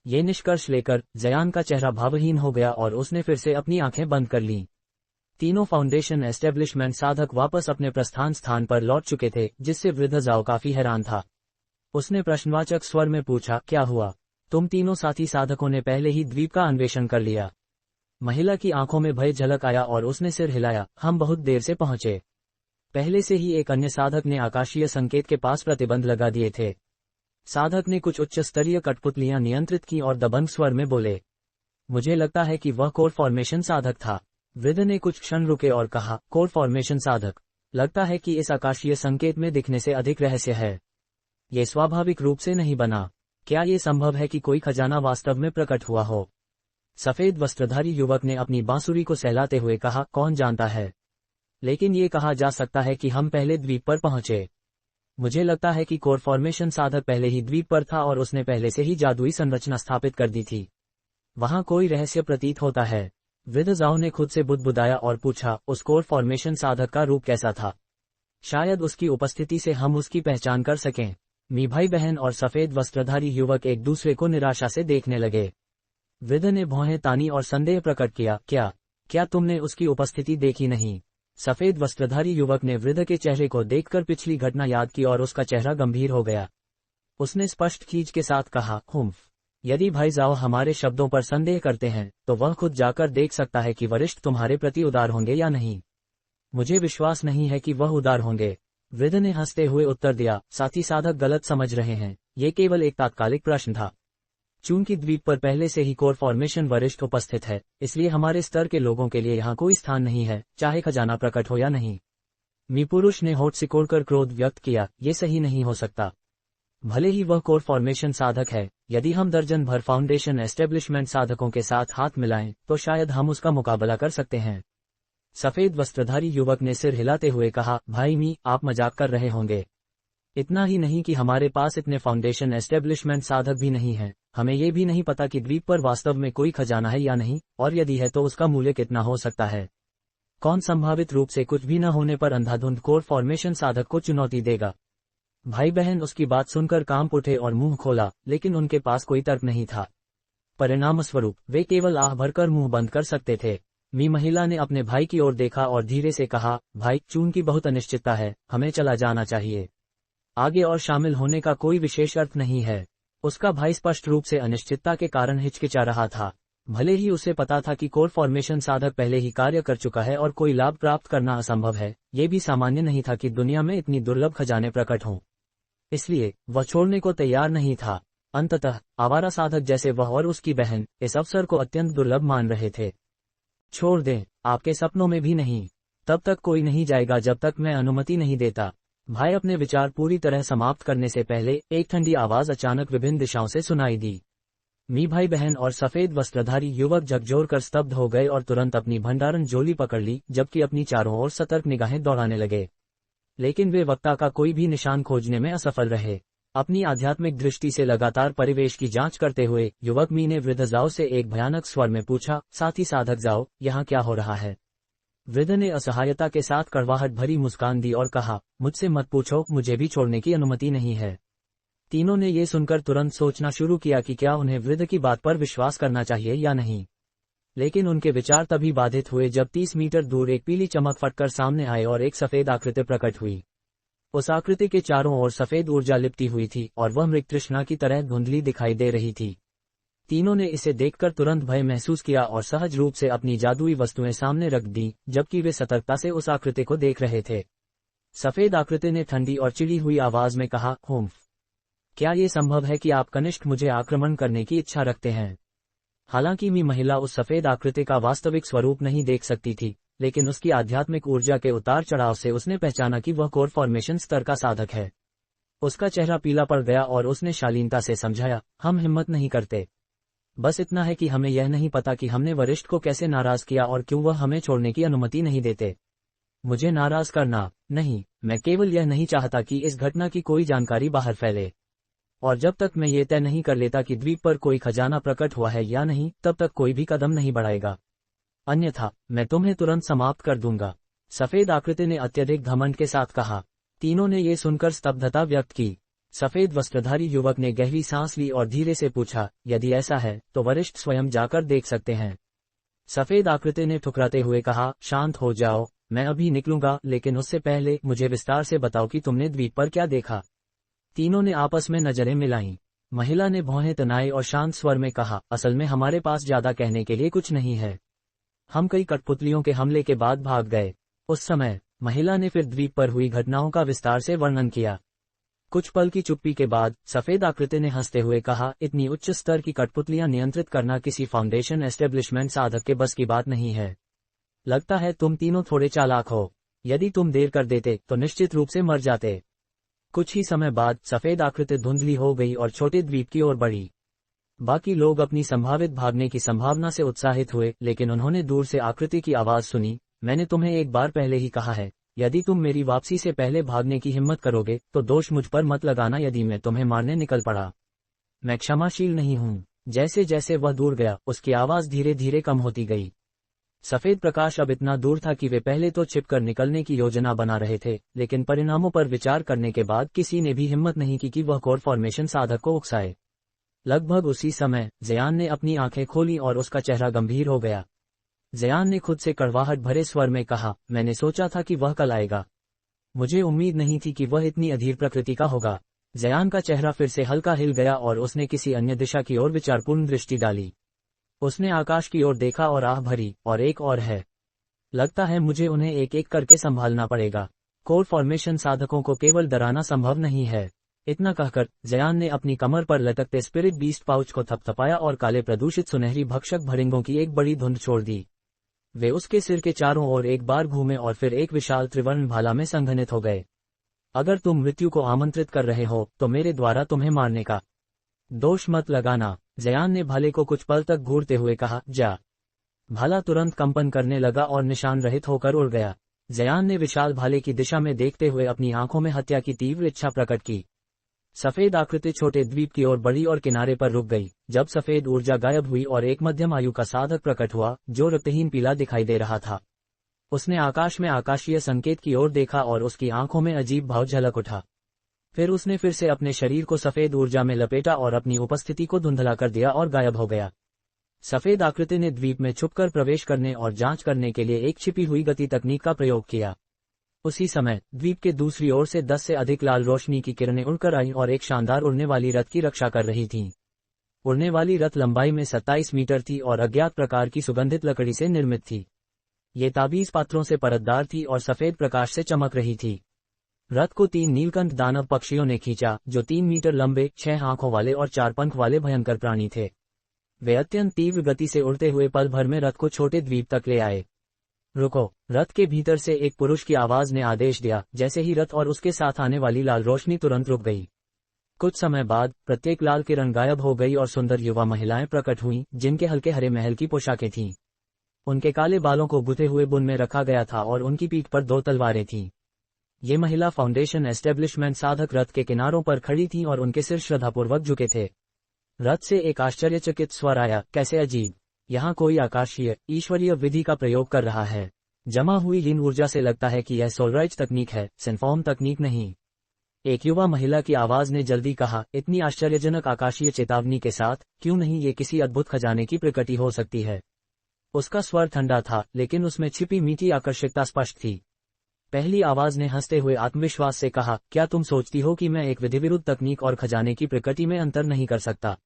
ये निष्कर्ष लेकर जयान का चेहरा भावहीन हो गया और उसने फिर से अपनी आंखें बंद कर लीं। तीनों फाउंडेशन एस्टेब्लिशमेंट साधक वापस अपने प्रस्थान स्थान पर लौट चुके थे, जिससे वृद्ध जाओ काफी हैरान था। उसने प्रश्नवाचक स्वर में पूछा, क्या हुआ? तुम तीनों साथी साधकों ने पहले ही द्वीप का अन्वेषण कर लिया? महिला की आंखों में भय झलक आया और उसने सिर हिलाया। हम बहुत देर से पहुंचे। पहले से ही एक अन्य साधक ने आकाशीय संकेत के पास प्रतिबंध लगा दिए थे। साधक ने कुछ उच्च स्तरीय कठपुतलियां नियंत्रित की और दबंग स्वर में बोले, मुझे लगता है कि वह कोर फॉर्मेशन साधक था। वृद्ध ने कुछ क्षण रुके और कहा, कोर फॉर्मेशन साधक? लगता है कि इस आकाशीय संकेत में दिखने से अधिक रहस्य है। ये स्वाभाविक रूप से नहीं बना। क्या ये संभव है कि कोई खजाना वास्तव में प्रकट हुआ हो? सफेद वस्त्रधारी युवक ने अपनी बांसुरी को सहलाते हुए कहा, कौन जानता है, लेकिन ये कहा जा सकता है कि हम पहले द्वीप पर पहुंचे। मुझे लगता है कि कोर फॉर्मेशन साधक पहले ही द्वीप पर था और उसने पहले से ही जादुई संरचना स्थापित कर दी थी। वहां कोई रहस्य प्रतीत होता है। वृद्ध जाओ ने खुद से बुदबुदाया और पूछा, उस कोर फॉर्मेशन साधक का रूप कैसा था? शायद उसकी उपस्थिति से हम उसकी पहचान कर सकें। मी भाई बहन और सफेद वस्त्रधारी युवक एक दूसरे को निराशा से देखने लगे। वृद्ध ने भौहें तानी और संदेह प्रकट किया, क्या तुमने उसकी उपस्थिति देखी नहीं? सफेद वस्त्रधारी युवक ने वृद्ध के चेहरे को देखकर पिछली घटना याद की और उसका चेहरा गंभीर हो गया। उसने स्पष्ट खींच के साथ कहा, हुम्फ, यदि भाई जाओ हमारे शब्दों पर संदेह करते हैं तो वह खुद जाकर देख सकता है कि वरिष्ठ तुम्हारे प्रति उदार होंगे या नहीं। मुझे विश्वास नहीं है कि वह उदार होंगे। वृद्ध ने हंसते हुए उत्तर दिया, साथी साधक गलत समझ रहे हैं, ये केवल एक तात्कालिक प्रश्न था। चूंकि द्वीप पर पहले से ही कोर फॉर्मेशन वरिष्ठ उपस्थित है, इसलिए हमारे स्तर के लोगों के लिए यहाँ कोई स्थान नहीं है, चाहे खजाना प्रकट हो या नहीं। मी पुरुष ने होठ सिकोड़कर क्रोध व्यक्त किया, ये सही नहीं हो सकता। भले ही वह कोर फॉर्मेशन साधक है, यदि हम दर्जन भर फाउंडेशन एस्टेब्लिशमेंट साधकों के साथ हाथ मिलाएं तो शायद हम उसका मुकाबला कर सकते हैं। सफेद वस्त्रधारी युवक ने सिर हिलाते हुए कहा, भाई मी, आप मजाक कर रहे होंगे। इतना ही नहीं कि हमारे पास इतने फाउंडेशन एस्टेब्लिशमेंट साधक भी नहीं हैं, हमें ये भी नहीं पता कि द्वीप पर वास्तव में कोई खजाना है या नहीं, और यदि है तो उसका मूल्य कितना हो सकता है। कौन संभावित रूप से कुछ भी न होने पर अंधाधुंध कोर फॉर्मेशन साधक को चुनौती देगा? भाई बहन उसकी बात सुनकर कांप उठे और मुंह खोला, लेकिन उनके पास कोई तर्क नहीं था। परिणामस्वरूप वे केवल आह भरकर मुंह बंद कर सकते थे। मी महिला ने अपने भाई की ओर देखा और धीरे से कहा, भाई, चून की बहुत अनिश्चितता है, हमें चला जाना चाहिए। आगे और शामिल होने का कोई विशेष अर्थ नहीं है। उसका भाई स्पष्ट रूप से अनिश्चितता के कारण हिचकिचा रहा था। भले ही उसे पता था कि कोर फॉर्मेशन साधक पहले ही कार्य कर चुका है और कोई लाभ प्राप्त करना असंभव है, ये भी सामान्य नहीं था कि दुनिया में इतनी दुर्लभ खजाने प्रकट हों। इसलिए वह छोड़ने को तैयार नहीं था। अंततः आवारा साधक जैसे वह और उसकी बहन इस अवसर को अत्यंत दुर्लभ मान रहे थे। छोड़ दें, आपके सपनों में भी नहीं। तब तक कोई नहीं जाएगा जब तक मैं अनुमति नहीं देता। भाई अपने विचार पूरी तरह समाप्त करने से पहले एक ठंडी आवाज अचानक विभिन्न दिशाओं से सुनाई दी। मी भाई बहन और सफेद वस्त्रधारी युवक झकझोर कर स्तब्ध हो गए और तुरंत अपनी भंडारण झोली पकड़ ली, जबकि अपनी चारों ओर सतर्क निगाहें दौड़ाने लगे। लेकिन वे वक्ता का कोई भी निशान खोजने में असफल रहे। अपनी आध्यात्मिक दृष्टि से लगातार परिवेश की जांच करते हुए युवक मी ने वृद्ध जाओ से एक भयानक स्वर में पूछा, साथी साधक जाओ, यहाँ क्या हो रहा है? वृद्ध ने असहायता के साथ कड़वाहट भरी मुस्कान दी और कहा, मुझसे मत पूछो, मुझे भी छोड़ने की अनुमति नहीं है। तीनों ने ये सुनकर तुरंत सोचना शुरू किया कि क्या उन्हें वृद्ध की बात पर विश्वास करना चाहिए या नहीं। लेकिन उनके विचार तभी बाधित हुए जब 30 मीटर दूर एक पीली चमक फटकर सामने आई और एक सफेद आकृति प्रकट हुई। उस आकृति के चारों ओर सफेद ऊर्जा लिपटी हुई थी और वह मृग तृष्णा की तरह धुंधली दिखाई दे रही थी। तीनों ने इसे देखकर तुरंत भय महसूस किया और सहज रूप से अपनी जादुई वस्तुएं सामने रख दी, जबकि वे सतर्कता से उस आकृति को देख रहे थे। सफेद आकृति ने ठंडी और चिड़ी हुई आवाज में कहा, हुम्फ, क्या ये संभव है कि आप कनिष्ठ मुझे आक्रमण करने की इच्छा रखते हैं? हालांकि मी महिला उस सफेद आकृति का वास्तविक स्वरूप नहीं देख सकती थी, लेकिन उसकी आध्यात्मिक ऊर्जा के उतार चढ़ाव से उसने पहचाना कि वह कोर फॉर्मेशन स्तर का साधक है। उसका चेहरा पीला पड़ गया और उसने शालीनता से समझाया, हम हिम्मत नहीं करते। बस इतना है कि हमें यह नहीं पता कि हमने वरिष्ठ को कैसे नाराज किया और क्यों वह हमें छोड़ने की अनुमति नहीं देते। मुझे नाराज करना नहीं, मैं केवल यह नहीं चाहता कि इस घटना की कोई जानकारी बाहर फैले। और जब तक मैं ये तय नहीं कर लेता कि द्वीप पर कोई खजाना प्रकट हुआ है या नहीं, तब तक कोई भी कदम नहीं बढ़ाएगा। अन्यथा मैं तुम्हें तुरंत समाप्त कर दूंगा। सफेद आकृति ने अत्यधिक घमंड के साथ कहा। तीनों ने ये सुनकर स्तब्धता व्यक्त की। सफेद वस्त्रधारी युवक ने गहरी सांस ली और धीरे से पूछा, यदि ऐसा है तो वरिष्ठ स्वयं जाकर देख सकते हैं। सफेद आकृति ने ठुकराते हुए कहा, शांत हो जाओ, मैं अभी निकलूंगा, लेकिन उससे पहले मुझे विस्तार से बताओ कि तुमने द्वीप पर क्या देखा। तीनों ने आपस में नजरें मिलाईं। महिला ने भौहें तनाई और शांत स्वर में कहा, असल में हमारे पास ज्यादा कहने के लिए कुछ नहीं है। हम कई कठपुतलियों के हमले के बाद भाग गए। उस समय महिला ने फिर द्वीप पर हुई घटनाओं का विस्तार से वर्णन किया। कुछ पल की चुप्पी के बाद सफेद आकृति ने हंसते हुए कहा, इतनी उच्च स्तर की कठपुतलियां नियंत्रित करना किसी फाउंडेशन एस्टेब्लिशमेंट साधक के बस की बात नहीं है। लगता है तुम तीनों थोड़े चालाक हो। यदि तुम देर कर देते तो निश्चित रूप से मर जाते। कुछ ही समय बाद सफेद आकृति धुंधली हो गई और छोटे द्वीप की ओर बढ़ी। बाकी लोग अपनी संभावित भागने की संभावना से उत्साहित हुए, लेकिन उन्होंने दूर से आकृति की आवाज सुनी, मैंने तुम्हें एक बार पहले ही कहा है, यदि तुम मेरी वापसी से पहले भागने की हिम्मत करोगे तो दोष मुझ पर मत लगाना। यदि मैं तुम्हें मारने निकल पड़ा, मैं क्षमाशील नहीं हूँ। जैसे जैसे वह दूर गया, उसकी आवाज धीरे धीरे कम होती गई। सफेद प्रकाश अब इतना दूर था कि वे पहले तो छिपकर निकलने की योजना बना रहे थे, लेकिन परिणामों पर विचार करने के बाद किसी ने भी हिम्मत नहीं की कि वह कोर फॉर्मेशन साधक को उकसाए। लगभग उसी समय ज़यान ने अपनी आंखें खोली और उसका चेहरा गंभीर हो गया। ज़यान ने खुद से कड़वाहट भरे स्वर में कहा, मैंने सोचा था कि वह कल आएगा। मुझे उम्मीद नहीं थी कि वह इतनी अधीर प्रकृति का होगा। ज़यान का चेहरा फिर से हल्का हिल गया और उसने किसी अन्य दिशा की ओर विचारपूर्ण दृष्टि डाली। उसने आकाश की ओर देखा और आह भरी, और एक और है। लगता है मुझे उन्हें एक एक करके संभालना पड़ेगा। कोर फॉर्मेशन साधकों को केवल डराना संभव नहीं है। इतना कहकर ज़यान ने अपनी कमर पर लटकते स्पिरिट बीस्ट पाउच को थपथपाया और काले प्रदूषित सुनहरी भक्षक भरिंगों की एक बड़ी धुंध छोड़ दी। वे उसके सिर के चारों ओर एक बार घूमे और फिर एक विशाल त्रिवर्ण भाला में संघनित हो गए। अगर तुम मृत्यु को आमंत्रित कर रहे हो तो मेरे द्वारा तुम्हें मारने का दोष मत लगाना। ज़यान ने भाले को कुछ पल तक घूरते हुए कहा, जा। भाला तुरंत कंपन करने लगा और निशान रहित होकर उड़ गया। ज़यान ने विशाल भाले की दिशा में देखते हुए अपनी आंखों में हत्या की तीव्र इच्छा प्रकट की। सफेद आकृति छोटे द्वीप की ओर बढ़ी और किनारे पर रुक गई। जब सफेद ऊर्जा गायब हुई और एक मध्यम आयु का साधक प्रकट हुआ, जो रक्तहीन पीला दिखाई दे रहा था, उसने आकाश में आकाशीय संकेत की ओर देखा और उसकी आंखों में अजीब भाव झलक उठा। फिर उसने फिर से अपने शरीर को सफेद ऊर्जा में लपेटा और अपनी उपस्थिति को धुंधला कर दिया और गायब हो गया। सफेद आकृति ने द्वीप में छुपकर प्रवेश करने और जांच करने के लिए एक छिपी हुई गति तकनीक का प्रयोग किया। उसी समय द्वीप के दूसरी ओर से 10 से अधिक लाल रोशनी की किरणें उड़कर आईं और एक शानदार उड़ने वाली रथ की रक्षा कर रही थीं। उड़ने वाली रथ लंबाई में 27 मीटर थी और अज्ञात प्रकार की सुगंधित लकड़ी से निर्मित थी। ये ताबीज पात्रों से परतदार थी और सफेद प्रकाश से चमक रही थी। रथ को 3 नीलकंठ दानव पक्षियों ने खींचा, जो 3 मीटर लंबे, 6 आंखों वाले और 4 पंख वाले भयंकर प्राणी थे। वे अत्यंत तीव्र गति से उड़ते हुए पल भर में रथ को छोटे द्वीप तक ले आए। रुको! रथ के भीतर से एक पुरुष की आवाज ने आदेश दिया। जैसे ही रथ और उसके साथ आने वाली लाल रोशनी तुरंत रुक गई। कुछ समय बाद प्रत्येक लाल किरण गायब हो गई और सुंदर युवा महिलाएं प्रकट हुईं, जिनके हल्के हरे महल की पोशाकें थीं। उनके काले बालों को गुथे हुए बुन में रखा गया था और उनकी पीठ पर 2 तलवारें थीं। ये महिला फाउंडेशन एस्टेब्लिशमेंट साधक रथ के किनारों पर खड़ी थीं और उनके सिर श्रद्धापूर्वक झुके थे। रथ से एक आश्चर्यचकित स्वर आया, कैसे अजीब! यहाँ कोई आकाशीय, ईश्वरीय विधि का प्रयोग कर रहा है। जमा हुई इन ऊर्जा से लगता है कि यह सोलराइज तकनीक है, सिनफॉर्म तकनीक नहीं। एक युवा महिला की आवाज ने जल्दी कहा, इतनी आश्चर्यजनक आकाशीय चेतावनी के साथ, क्यों नहीं ये किसी अद्भुत खजाने की प्रकृति हो सकती है। उसका स्वर ठंडा था, लेकिन उसमें छिपी मीठी आकर्षकता स्पष्ट थी। पहली आवाज ने हंसते हुए आत्मविश्वास से कहा, क्या तुम सोचती हो कि मैं एक विधिविरुद्ध तकनीक और खजाने की प्रकृति में अंतर नहीं कर सकता?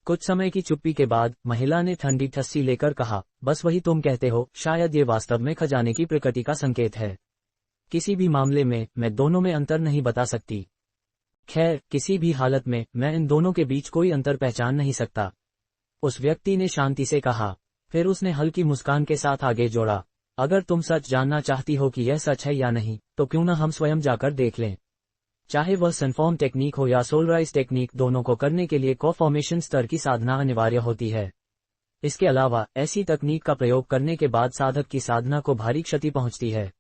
कुछ समय की चुप्पी के बाद महिला ने ठंडी ठस्सी लेकर कहा, बस वही तुम कहते हो, शायद ये वास्तव में खजाने की प्रकृति का संकेत है। किसी भी मामले में मैं दोनों में अंतर नहीं बता सकती। खैर, किसी भी हालत में मैं इन दोनों के बीच कोई अंतर पहचान नहीं सकता, उस व्यक्ति ने शांति से कहा। फिर उसने हल्की मुस्कान के साथ आगे जोड़ा, अगर तुम सच जानना चाहती हो कि यह सच है या नहीं, तो क्यों न हम स्वयं जाकर देख लें। चाहे वह सनफॉर्म टेक्निक हो या सोलराइज टेक्निक, दोनों को करने के लिए को-फॉर्मेशन स्तर की साधना अनिवार्य होती है। इसके अलावा ऐसी तकनीक का प्रयोग करने के बाद साधक की साधना को भारी क्षति पहुंचती है।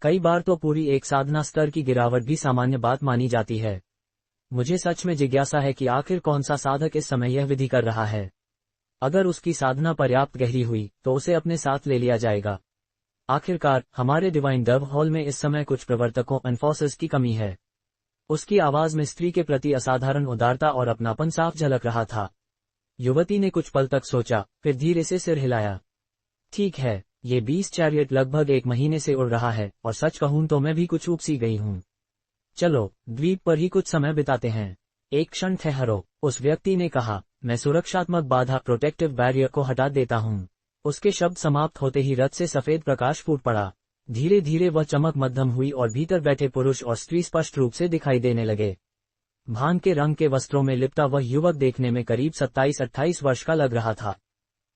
कई बार तो पूरी एक साधना स्तर की गिरावट भी सामान्य बात मानी जाती है। मुझे सच में जिज्ञासा है कि आखिर कौन सा साधक इस समय यह विधि कर रहा है। अगर उसकी साधना पर्याप्त गहरी हुई तो उसे अपने साथ ले लिया जाएगा। आखिरकार हमारे डिवाइन डव हॉल में इस समय कुछ प्रवर्तकों एनफोर्सर्स की कमी है। उसकी आवाज में स्त्री के प्रति असाधारण उदारता और अपनापन साफ झलक रहा था। युवती ने कुछ पल तक सोचा, फिर धीरे से सिर हिलाया। ठीक है, ये 20 चैरियट लगभग 1 महीने से उड़ रहा है, और सच कहूं तो मैं भी कुछ ऊब सी गई हूं। चलो द्वीप पर ही कुछ समय बिताते हैं। एक क्षण ठहरो, उस व्यक्ति ने कहा। मैं सुरक्षात्मक बाधा प्रोटेक्टिव बैरियर को हटा देता हूं। उसके शब्द समाप्त होते ही रथ से सफेद प्रकाश फूट पड़ा। धीरे धीरे वह चमक मध्यम हुई और भीतर बैठे पुरुष और स्त्री स्पष्ट रूप से दिखाई देने लगे। भान के रंग के वस्त्रों में लिपटा वह युवक देखने में करीब 27-28 वर्ष का लग रहा था।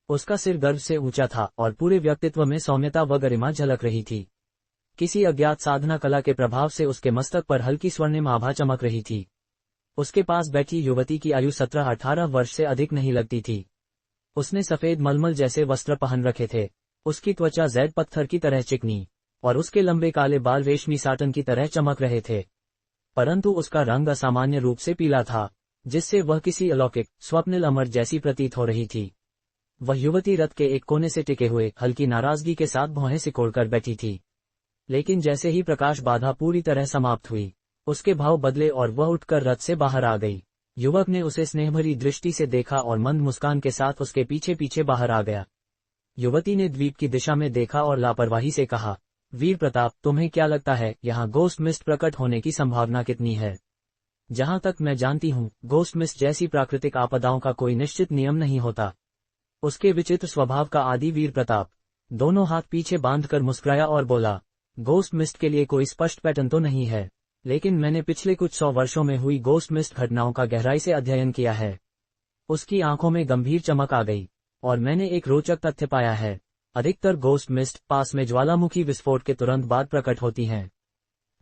उसका सिर गर्व से ऊंचा था और पूरे व्यक्तित्व में सौम्यता व गरिमा झलक रही थी। किसी अज्ञात साधना कला के प्रभाव से उसके मस्तक पर हल्की स्वर्णिम आभा चमक रही थी। उसके पास बैठी युवती की आयु 17-18 वर्ष से अधिक नहीं लगती थी। उसने सफेद मलमल जैसे वस्त्र पहन रखे थे। उसकी त्वचा जैद पत्थर की तरह चिकनी और उसके लंबे काले बाल रेशमी साटन की तरह चमक रहे थे। परंतु उसका रंग असामान्य रूप से पीला था, जिससे वह किसी अलौकिक स्वप्निल अमर जैसी प्रतीत हो रही थी। वह युवती रथ के एक कोने से टिके हुए हल्की नाराजगी के साथ भौहें सिकोड़कर बैठी थी। लेकिन जैसे ही प्रकाश बाधा पूरी तरह समाप्त हुई, उसके भाव बदले और वह उठकर रथ से बाहर आ गई। युवक ने उसे स्नेहभरी दृष्टि से देखा और मंद मुस्कान के साथ उसके पीछे पीछे बाहर आ गया। युवती ने द्वीप की दिशा में देखा और लापरवाही से कहा, वीर प्रताप, तुम्हें क्या लगता है यहाँ गोस्ट मिस्ट प्रकट होने की संभावना कितनी है? जहां तक मैं जानती हूँ, गोस्ट मिस्ट जैसी प्राकृतिक आपदाओं का कोई निश्चित नियम नहीं होता। उसके विचित्र स्वभाव का आदि वीर प्रताप दोनों हाथ पीछे बांधकर मुस्कुराया और बोला, गोस्ट मिस्ट के लिए कोई स्पष्ट पैटर्न तो नहीं है, लेकिन मैंने पिछले कुछ 100 वर्षों में हुई गोस्ट मिस्ट घटनाओं का गहराई से अध्ययन किया है। उसकी आंखों में गंभीर चमक आ गई, और मैंने एक रोचक तथ्य पाया है। अधिकतर गोस्ट मिस्ट पास में ज्वालामुखी विस्फोट के तुरंत बाद प्रकट होती हैं।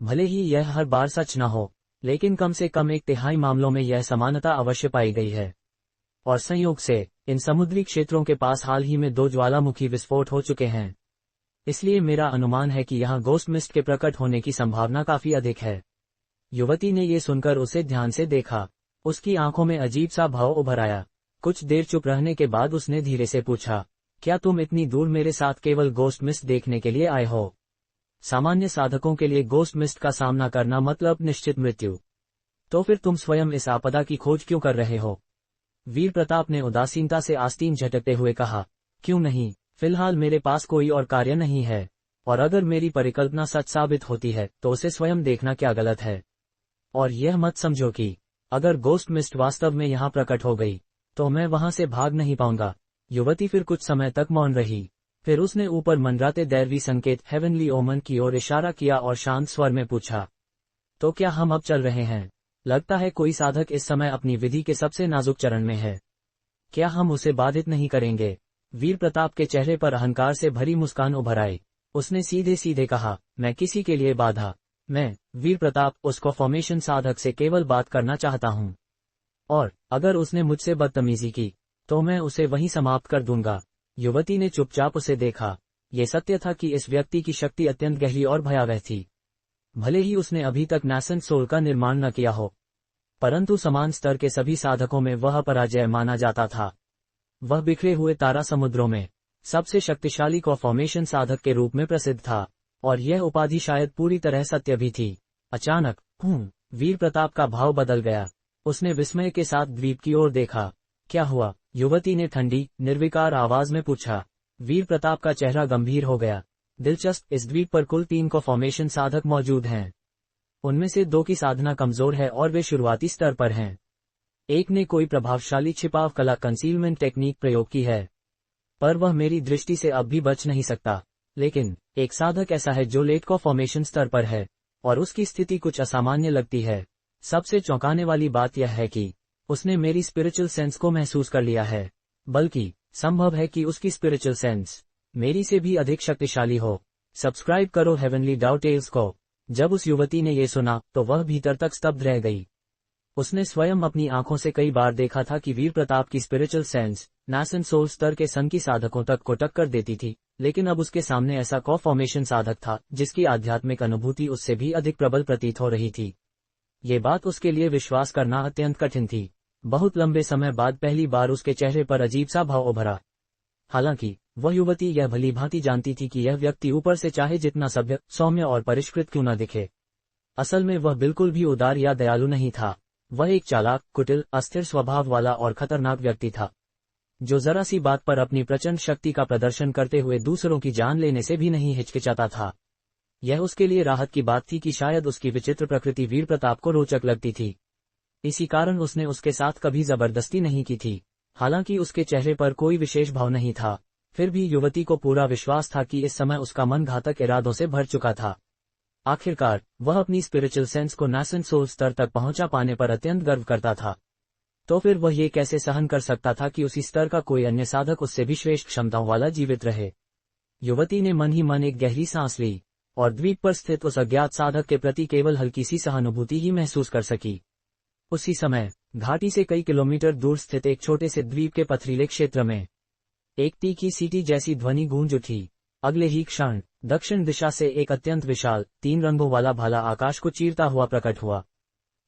भले ही यह हर बार सच न हो, लेकिन कम से कम 1/3 मामलों में यह समानता अवश्य पाई गई है। और संयोग से इन समुद्री क्षेत्रों के पास हाल ही में 2 ज्वालामुखी विस्फोट हो चुके हैं। इसलिए मेरा अनुमान है कि यहाँ गोस्ट मिस्ट के प्रकट होने की संभावना काफी अधिक है। युवती ने ये सुनकर उसे ध्यान से देखा। उसकी आंखों में अजीब सा भाव उभर आया। कुछ देर चुप रहने के बाद उसने धीरे से पूछा, क्या तुम इतनी दूर मेरे साथ केवल गोस्ट मिस्ट देखने के लिए आए हो? सामान्य साधकों के लिए गोस्ट मिस्ट का सामना करना मतलब निश्चित मृत्यु। तो फिर तुम स्वयं इस आपदा की खोज क्यों कर रहे हो? वीर प्रताप ने उदासीनता से आस्तीन झटकते हुए कहा, क्यों नहीं, फिलहाल मेरे पास कोई और कार्य नहीं है, और अगर मेरी परिकल्पना सच साबित होती है तो उसे स्वयं देखना क्या गलत है। और यह मत समझो कि अगर गोस्ट मिस्ट वास्तव में यहाँ प्रकट हो गई तो मैं वहां से भाग नहीं पाऊंगा। युवती फिर कुछ समय तक मौन रही। फिर उसने ऊपर मंडराते दैवी संकेत हेवनली ओमन की ओर इशारा किया और शांत स्वर में पूछा, तो क्या हम अब चल रहे हैं? लगता है कोई साधक इस समय अपनी विधि के सबसे नाजुक चरण में है। क्या हम उसे बाधित नहीं करेंगे? वीर प्रताप के चेहरे पर अहंकार से भरी मुस्कान उभर आई। उसने सीधे सीधे कहा, मैं किसी के लिए बाधा? मैं, वीर प्रताप, उसको फॉर्मेशन साधक से केवल बात करना चाहता हूँ, और अगर उसने मुझसे बदतमीजी की तो मैं उसे वहीं समाप्त कर दूंगा। युवती ने चुपचाप उसे देखा। ये सत्य था कि इस व्यक्ति की शक्ति अत्यंत गहरी और भयावह थी। भले ही उसने अभी तक नैसेंट सोल का निर्माण न किया हो, परंतु समान स्तर के सभी साधकों में वह पराजय माना जाता था। वह बिखरे हुए तारा समुद्रों में सबसे शक्तिशाली फॉर्मेशन साधक के रूप में प्रसिद्ध था, और यह उपाधि शायद पूरी तरह सत्य भी थी। अचानक वीर प्रताप का भाव बदल गया। उसने विस्मय के साथ द्वीप की ओर देखा। क्या हुआ? युवती ने ठंडी, निर्विकार आवाज में पूछा। वीर प्रताप का चेहरा गंभीर हो गया। दिलचस्प, इस द्वीप पर कुल 3 फॉर्मेशन साधक मौजूद हैं। उनमें से 2 की साधना कमजोर है और वे शुरुआती स्तर पर हैं। एक ने कोई प्रभावशाली छिपाव कला कंसीलमेंट टेक्निक प्रयोग की है, पर वह मेरी दृष्टि से अब भी बच नहीं सकता। लेकिन एक साधक ऐसा है जो लेट फॉर्मेशन स्तर पर है, और उसकी स्थिति कुछ असामान्य लगती है। सबसे चौंकाने वाली बात यह है कि उसने मेरी स्पिरिचुअल सेंस को महसूस कर लिया है, बल्कि संभव है कि उसकी स्पिरिचुअल सेंस मेरी से भी अधिक शक्तिशाली हो। सब्सक्राइब करो हेवनली डव टेल्स को। जब उस युवती ने ये सुना तो वह भीतर तक स्तब्ध रह गई। उसने स्वयं अपनी आंखों से कई बार देखा था कि वीर प्रताप की स्पिरिचुअल सेंस नासन सोल स्तर के संकी साधकों तक को टक्कर देती थी, लेकिन अब उसके सामने ऐसा कॉ फॉर्मेशन साधक था जिसकी आध्यात्मिक अनुभूति उससे भी अधिक प्रबल प्रतीत हो रही थी। ये बात उसके लिए विश्वास करना अत्यंत कठिन थी। बहुत लंबे समय बाद पहली बार उसके चेहरे पर अजीब सा भाव उभरा। हालांकि वह युवती यह भली भांति जानती थी कि यह व्यक्ति ऊपर से चाहे जितना सभ्य, सौम्य और परिष्कृत क्यों न दिखे, असल में वह बिल्कुल भी उदार या दयालु नहीं था। वह एक चालाक, कुटिल, अस्थिर स्वभाव वाला और खतरनाक व्यक्ति था, जो जरा सी बात पर अपनी प्रचंड शक्ति का प्रदर्शन करते हुए दूसरों की जान लेने से भी नहीं हिचकिचाता था। यह उसके लिए राहत की बात थी कि शायद उसकी विचित्र प्रकृति वीर प्रताप को रोचक लगती थी। इसी कारण उसने उसके साथ कभी जबरदस्ती नहीं की थी। हालांकि उसके चेहरे पर कोई विशेष भाव नहीं था, फिर भी युवती को पूरा विश्वास था कि इस समय उसका मन घातक इरादों से भर चुका था। आखिरकार वह अपनी स्पिरिचुअल सेंस को नासन सोल स्तर तक पहुंचा पाने पर अत्यंत गर्व करता था। तो फिर वह ये कैसे सहन कर सकता था कि उसी स्तर का कोई अन्य साधक उससे भी श्रेष्ठ क्षमताओं वाला जीवित रहे। युवती ने मन ही मन एक गहरी सांस ली और द्वीप पर स्थित उस अज्ञात साधक के प्रति केवल हल्की सी सहानुभूति ही महसूस कर सकी। उसी समय घाटी से कई किलोमीटर दूर स्थित एक छोटे से द्वीप के पथरीले क्षेत्र में एक तीखी सीटी जैसी ध्वनि गूंज उठी। अगले ही क्षण दक्षिण दिशा से एक अत्यंत विशाल 3 रंगों वाला भाला आकाश को चीरता हुआ प्रकट हुआ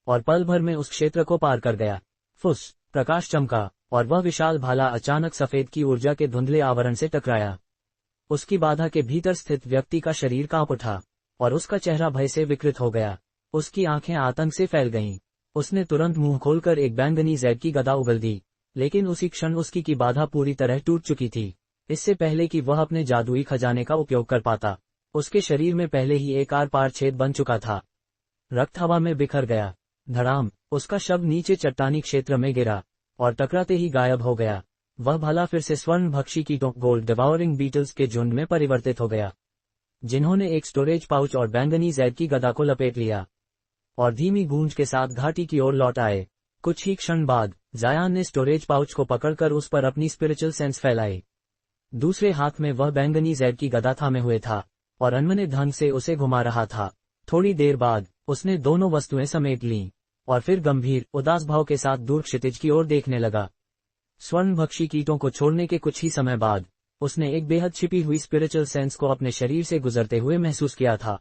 और पल भर में उस क्षेत्र को पार कर गया। फुस, प्रकाश चमका और वह विशाल भाला अचानक सफेद की ऊर्जा के धुंधले आवरण से टकराया। उसकी बाधा के भीतर स्थित व्यक्ति का शरीर कांप उठा और उसका चेहरा भय से विकृत हो गया। उसकी आंखें आतंक से फैल गईं। उसने तुरंत मुंह खोलकर एक बैंगनी जैड की गदा उगल दी, लेकिन उसी क्षण उसकी की बाधा पूरी तरह टूट चुकी थी। इससे पहले कि वह अपने जादुई खजाने का उपयोग कर पाता, उसके शरीर में पहले ही एक आर पार छेद बन चुका था। रक्त हवा में बिखर गया। धड़ाम, उसका शव नीचे चट्टानी क्षेत्र में गिरा और टकराते ही गायब हो गया। वह भाला फिर से स्वर्ण भक्षी कीटों गोल्ड डिवाउरिंग बीटल्स के झुंड में परिवर्तित हो गया, जिन्होंने एक स्टोरेज पाउच और बैंगनी जैड की गदा को लपेट लिया और धीमी गूंज के साथ घाटी की ओर लौट आए। कुछ ही क्षण बाद जायान ने स्टोरेज पाउच को पकड़कर उस पर अपनी स्पिरिचुअल सेंस फैलाई। दूसरे हाथ में वह बैंगनी जैड की गदा थामे हुए था और अनमने ढंग से उसे घुमा रहा था। थोड़ी देर बाद उसने दोनों वस्तुएं समेट लीं और फिर गंभीर, उदास भाव के साथ दूर क्षितिज की ओर देखने लगा। स्वर्णभक्षी कीटों को छोड़ने के कुछ ही समय बाद उसने एक बेहद छिपी हुई स्पिरिचुअल सेंस को अपने शरीर से गुजरते हुए महसूस किया था,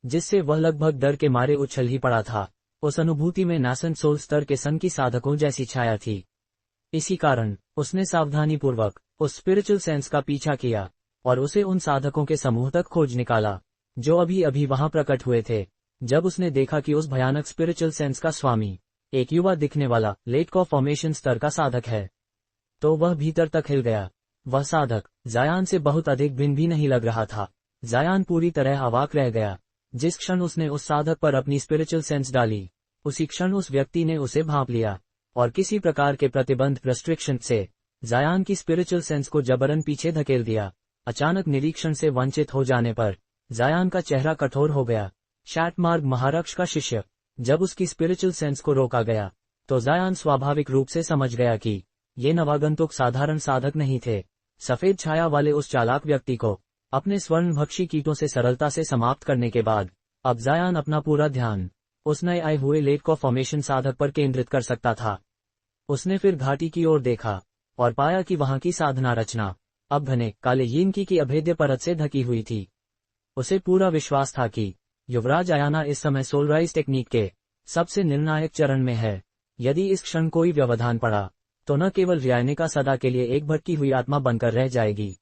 जिससे वह लगभग डर के मारे उछल ही पड़ा था। उस अनुभूति में नासन सोल स्तर के संकी साधकों जैसी छाया थी। इसी कारण उसने सावधानीपूर्वक उस स्पिरिचुअल सेंस का पीछा किया और उसे उन साधकों के समूह तक खोज निकाला जो अभी अभी वहां प्रकट हुए थे। जब उसने देखा कि उस भयानक स्पिरिचुअल सेंस का स्वामी एक युवा दिखने वाला लेट कॉ फॉर्मेशन स्तर का साधक है, तो वह भीतर तक हिल गया। वह साधक जायान से बहुत अधिक भिन्न भी नहीं लग रहा था। जायान पूरी तरह अवाक रह गया। जिस क्षण उसने उस साधक पर अपनी स्पिरिचुअल सेंस डाली, उसी क्षण उस व्यक्ति ने उसे भांप लिया और किसी प्रकार के प्रतिबंध रेस्ट्रिक्शन से जायान की स्पिरिचुअल सेंस को जबरन पीछे धकेल दिया। अचानक निरीक्षण से वंचित हो जाने पर जायान का चेहरा कठोर हो गया। शैटमार्ग महारक्ष का शिष्य, जब उसकी स्पिरिचुअल सेंस को रोका गया तो जायान स्वाभाविक रूप से समझ गया कि ये नवागंतुक साधारण साधक नहीं थे। सफेद छाया वाले उस चालाक व्यक्ति को अपने स्वर्णभक्षी कीटों से सरलता से समाप्त करने के बाद अब जायान अपना पूरा ध्यान उस नए आए हुए लेट कॉ फॉर्मेशन साधक पर केंद्रित कर सकता था। उसने फिर घाटी की ओर देखा और पाया कि वहां की साधना रचना अब घने काले यीनकी की अभेद्य परत से ढकी हुई थी। उसे पूरा विश्वास था कि युवराज आयाना इस समय सोलराइज टेक्निक के सबसे निर्णायक चरण में है। यदि इस क्षण कोई व्यवधान पड़ा तो न केवल रियानिका सदा के लिए एक भटकी हुई आत्मा बनकर रह जाएगी,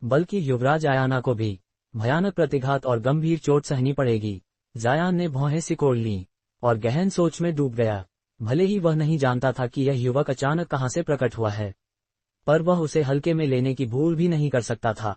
बल्कि युवराज आयाना को भी भयानक प्रतिघात और गंभीर चोट सहनी पड़ेगी। जायान ने भौहें सिकोड़ लीं और गहन सोच में डूब गया। भले ही वह नहीं जानता था कि यह युवक अचानक कहां से प्रकट हुआ है, पर वह उसे हल्के में लेने की भूल भी नहीं कर सकता था।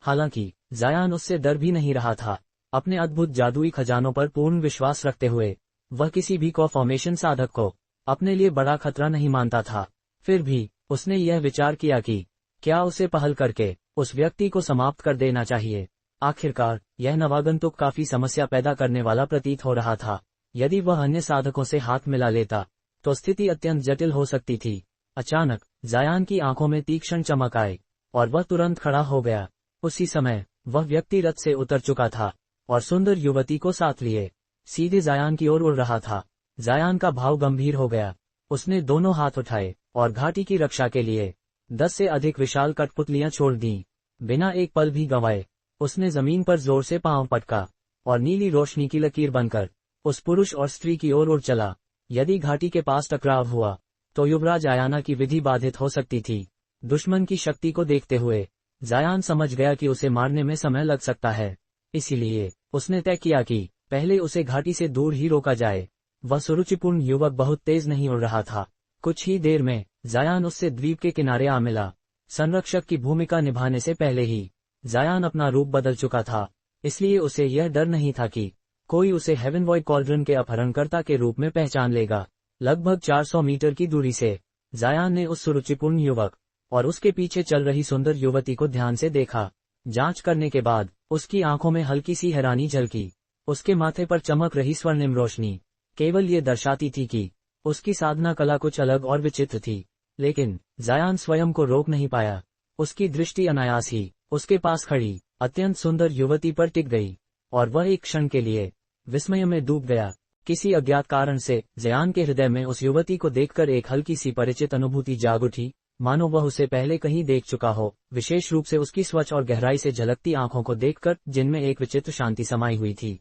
हालांकि जायान उससे डर भी नहीं रहा था। अपने अद्भुत जादुई खजानों पर पूर्ण विश्वास रखते हुए वह किसी भी कॉ फॉर्मेशन साधक को अपने लिए बड़ा खतरा नहीं मानता था। फिर भी उसने यह विचार किया कि क्या उसे पहल करके उस व्यक्ति को समाप्त कर देना चाहिए। आखिरकार यह नवागंतुक काफी समस्या पैदा करने वाला प्रतीत हो रहा था। यदि वह अन्य साधकों से हाथ मिला लेता तो स्थिति अत्यंत जटिल हो सकती थी। अचानक जायान की आंखों में तीक्ष्ण चमक आई और वह तुरंत खड़ा हो गया। उसी समय वह व्यक्ति रथ से उतर चुका था और सुंदर युवती को साथ लिए सीधे जायान की ओर उड़ रहा था। जायान का भाव गंभीर हो गया। उसने दोनों हाथ उठाए और घाटी की रक्षा के लिए 10 से अधिक विशाल कठपुतलियां छोड़ दीं। बिना एक पल भी गंवाए उसने जमीन पर जोर से पांव पटका और नीली रोशनी की लकीर बनकर उस पुरुष और स्त्री की ओर उड़ चला। यदि घाटी के पास टकराव हुआ तो युवराज आयाना की विधि बाधित हो सकती थी। दुश्मन की शक्ति को देखते हुए जायान समझ गया कि उसे मारने में समय लग सकता है। इसीलिए उसने तय किया कि पहले उसे घाटी से दूर ही रोका जाए। वह सुरुचिपूर्ण युवक बहुत तेज नहीं उड़ रहा था। कुछ ही देर में जायान उससे द्वीप के किनारे आ मिला। संरक्षक की भूमिका निभाने से पहले ही जायान अपना रूप बदल चुका था, इसलिए उसे यह डर नहीं था कि कोई उसे हेवनवॉइड कॉल्ड्रन के अपहरणकर्ता के रूप में पहचान लेगा। लगभग 400 मीटर की दूरी से जायान ने उस सुरुचिपूर्ण युवक और उसके पीछे चल रही सुंदर युवती को ध्यान से देखा। जांच करने के बाद उसकी आंखों में हल्की सी हैरानी झलकी। उसके माथे पर चमक रही स्वर्णिम रोशनी केवल ये दर्शाती थी कि उसकी साधना कला कुछ अलग और विचित्र थी। लेकिन जायान स्वयं को रोक नहीं पाया। उसकी दृष्टि अनायास ही उसके पास खड़ी अत्यंत सुंदर युवती पर टिक गई और वह एक क्षण के लिए विस्मय में डूब गया। किसी अज्ञात कारण से जायान के हृदय में उस युवती को देखकर एक हल्की सी परिचित अनुभूति जाग उठी, मानो वह उसे पहले कहीं देख चुका हो, विशेष रूप से उसकी स्वच्छ और गहराई से झलकती आंखों को देखकर जिनमें एक विचित्र शांति समाई हुई थी।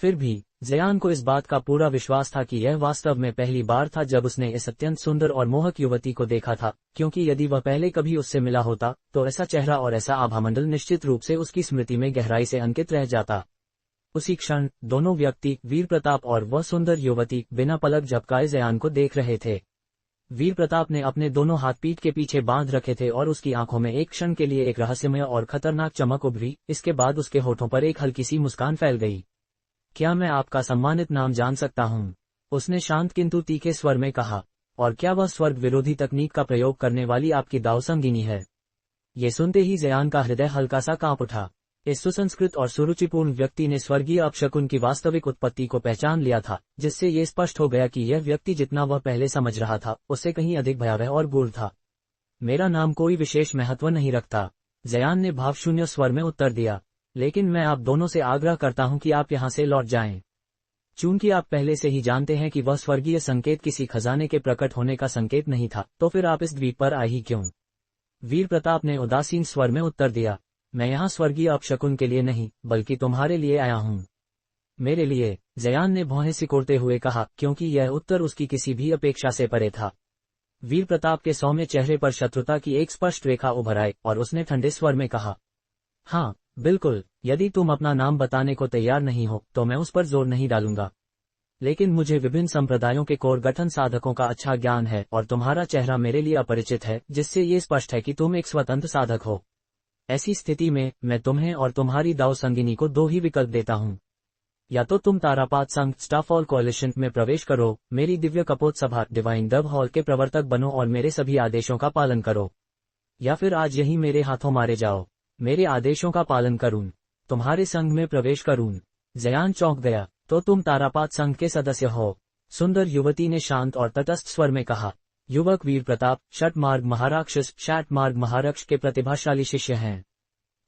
फिर भी जायान को इस बात का पूरा विश्वास था कि यह वास्तव में पहली बार था जब उसने इस अत्यंत सुंदर और मोहक युवती को देखा था, क्योंकि यदि वह पहले कभी उससे मिला होता तो ऐसा चेहरा और ऐसा आभामंडल निश्चित रूप से उसकी स्मृति में गहराई से अंकित रह जाता। उसी क्षण दोनों व्यक्ति, वीर प्रताप और वह सुंदर युवती, बिना पलक झपकाए जायान को देख रहे थे। वीर प्रताप ने अपने दोनों हाथ पीठ के पीछे बांध रखे थे और उसकी आंखों में एक क्षण के लिए एक रहस्यमय और खतरनाक चमक उभरी। इसके बाद उसके होठों पर एक हल्की सी मुस्कान फैल गई। क्या मैं आपका सम्मानित नाम जान सकता हूँ? उसने शांत किंतु तीखे स्वर में कहा। और क्या वह स्वर्ग विरोधी तकनीक का प्रयोग करने वाली आपकी दाव संगिनी है? ये सुनते ही जायान का हृदय हल्का सा कांप उठा। इस सुसंस्कृत और सुरुचिपूर्ण व्यक्ति ने स्वर्गीय अपशकुन की वास्तविक उत्पत्ति को पहचान लिया था, जिससे ये स्पष्ट हो गया कि यह व्यक्ति जितना वह पहले समझ रहा था उससे कहीं अधिक भयावह और गूढ़ था। मेरा नाम कोई विशेष महत्व नहीं रखता, जायान ने भावशून्य स्वर में उत्तर दिया, लेकिन मैं आप दोनों से आग्रह करता हूं कि आप यहां से लौट जाएं। चूंकि आप पहले से ही जानते हैं कि वह स्वर्गीय संकेत किसी खजाने के प्रकट होने का संकेत नहीं था, तो फिर आप इस द्वीप पर आए ही क्यों? वीर प्रताप ने उदासीन स्वर में उत्तर दिया, मैं यहाँ स्वर्गीय अपशकुन के लिए नहीं बल्कि तुम्हारे लिए आया हूँ। मेरे लिए? जायान ने भौहें सिकोड़ते हुए कहा, क्योंकि यह उत्तर उसकी किसी भी अपेक्षा से परे था। वीर प्रताप के सौम्य चेहरे पर शत्रुता की एक स्पष्ट रेखा उभर आई और उसने ठंडे स्वर में कहा, हाँ बिल्कुल, यदि तुम अपना नाम बताने को तैयार नहीं हो तो मैं उस पर जोर नहीं डालूंगा। लेकिन मुझे विभिन्न संप्रदायों के कोर गठन साधकों का अच्छा ज्ञान है और तुम्हारा चेहरा मेरे लिए अपरिचित है, जिससे ये स्पष्ट है कि तुम एक स्वतंत्र साधक हो। ऐसी स्थिति में मैं तुम्हें और तुम्हारी दाव संगिनी को दो ही विकल्प देता हूँ। या तो तुम तारापात संघ स्टारफॉल कोalition में प्रवेश करो, मेरी दिव्य कपोत सभा डिवाइन डव हॉल के प्रवर्तक बनो और मेरे सभी आदेशों का पालन करो, या फिर आज यही मेरे हाथों मारे जाओ, मेरे आदेशों का पालन करूं, तुम्हारे संघ में प्रवेश करूं। जायान चौंक गया, तो तुम तारापात संघ के सदस्य हो? सुंदर युवती ने शांत और तटस्थ स्वर में कहा। युवक वीर प्रताप षटमार्ग महाराक्षस शैटमार्ग महारक्ष के प्रतिभाशाली शिष्य हैं।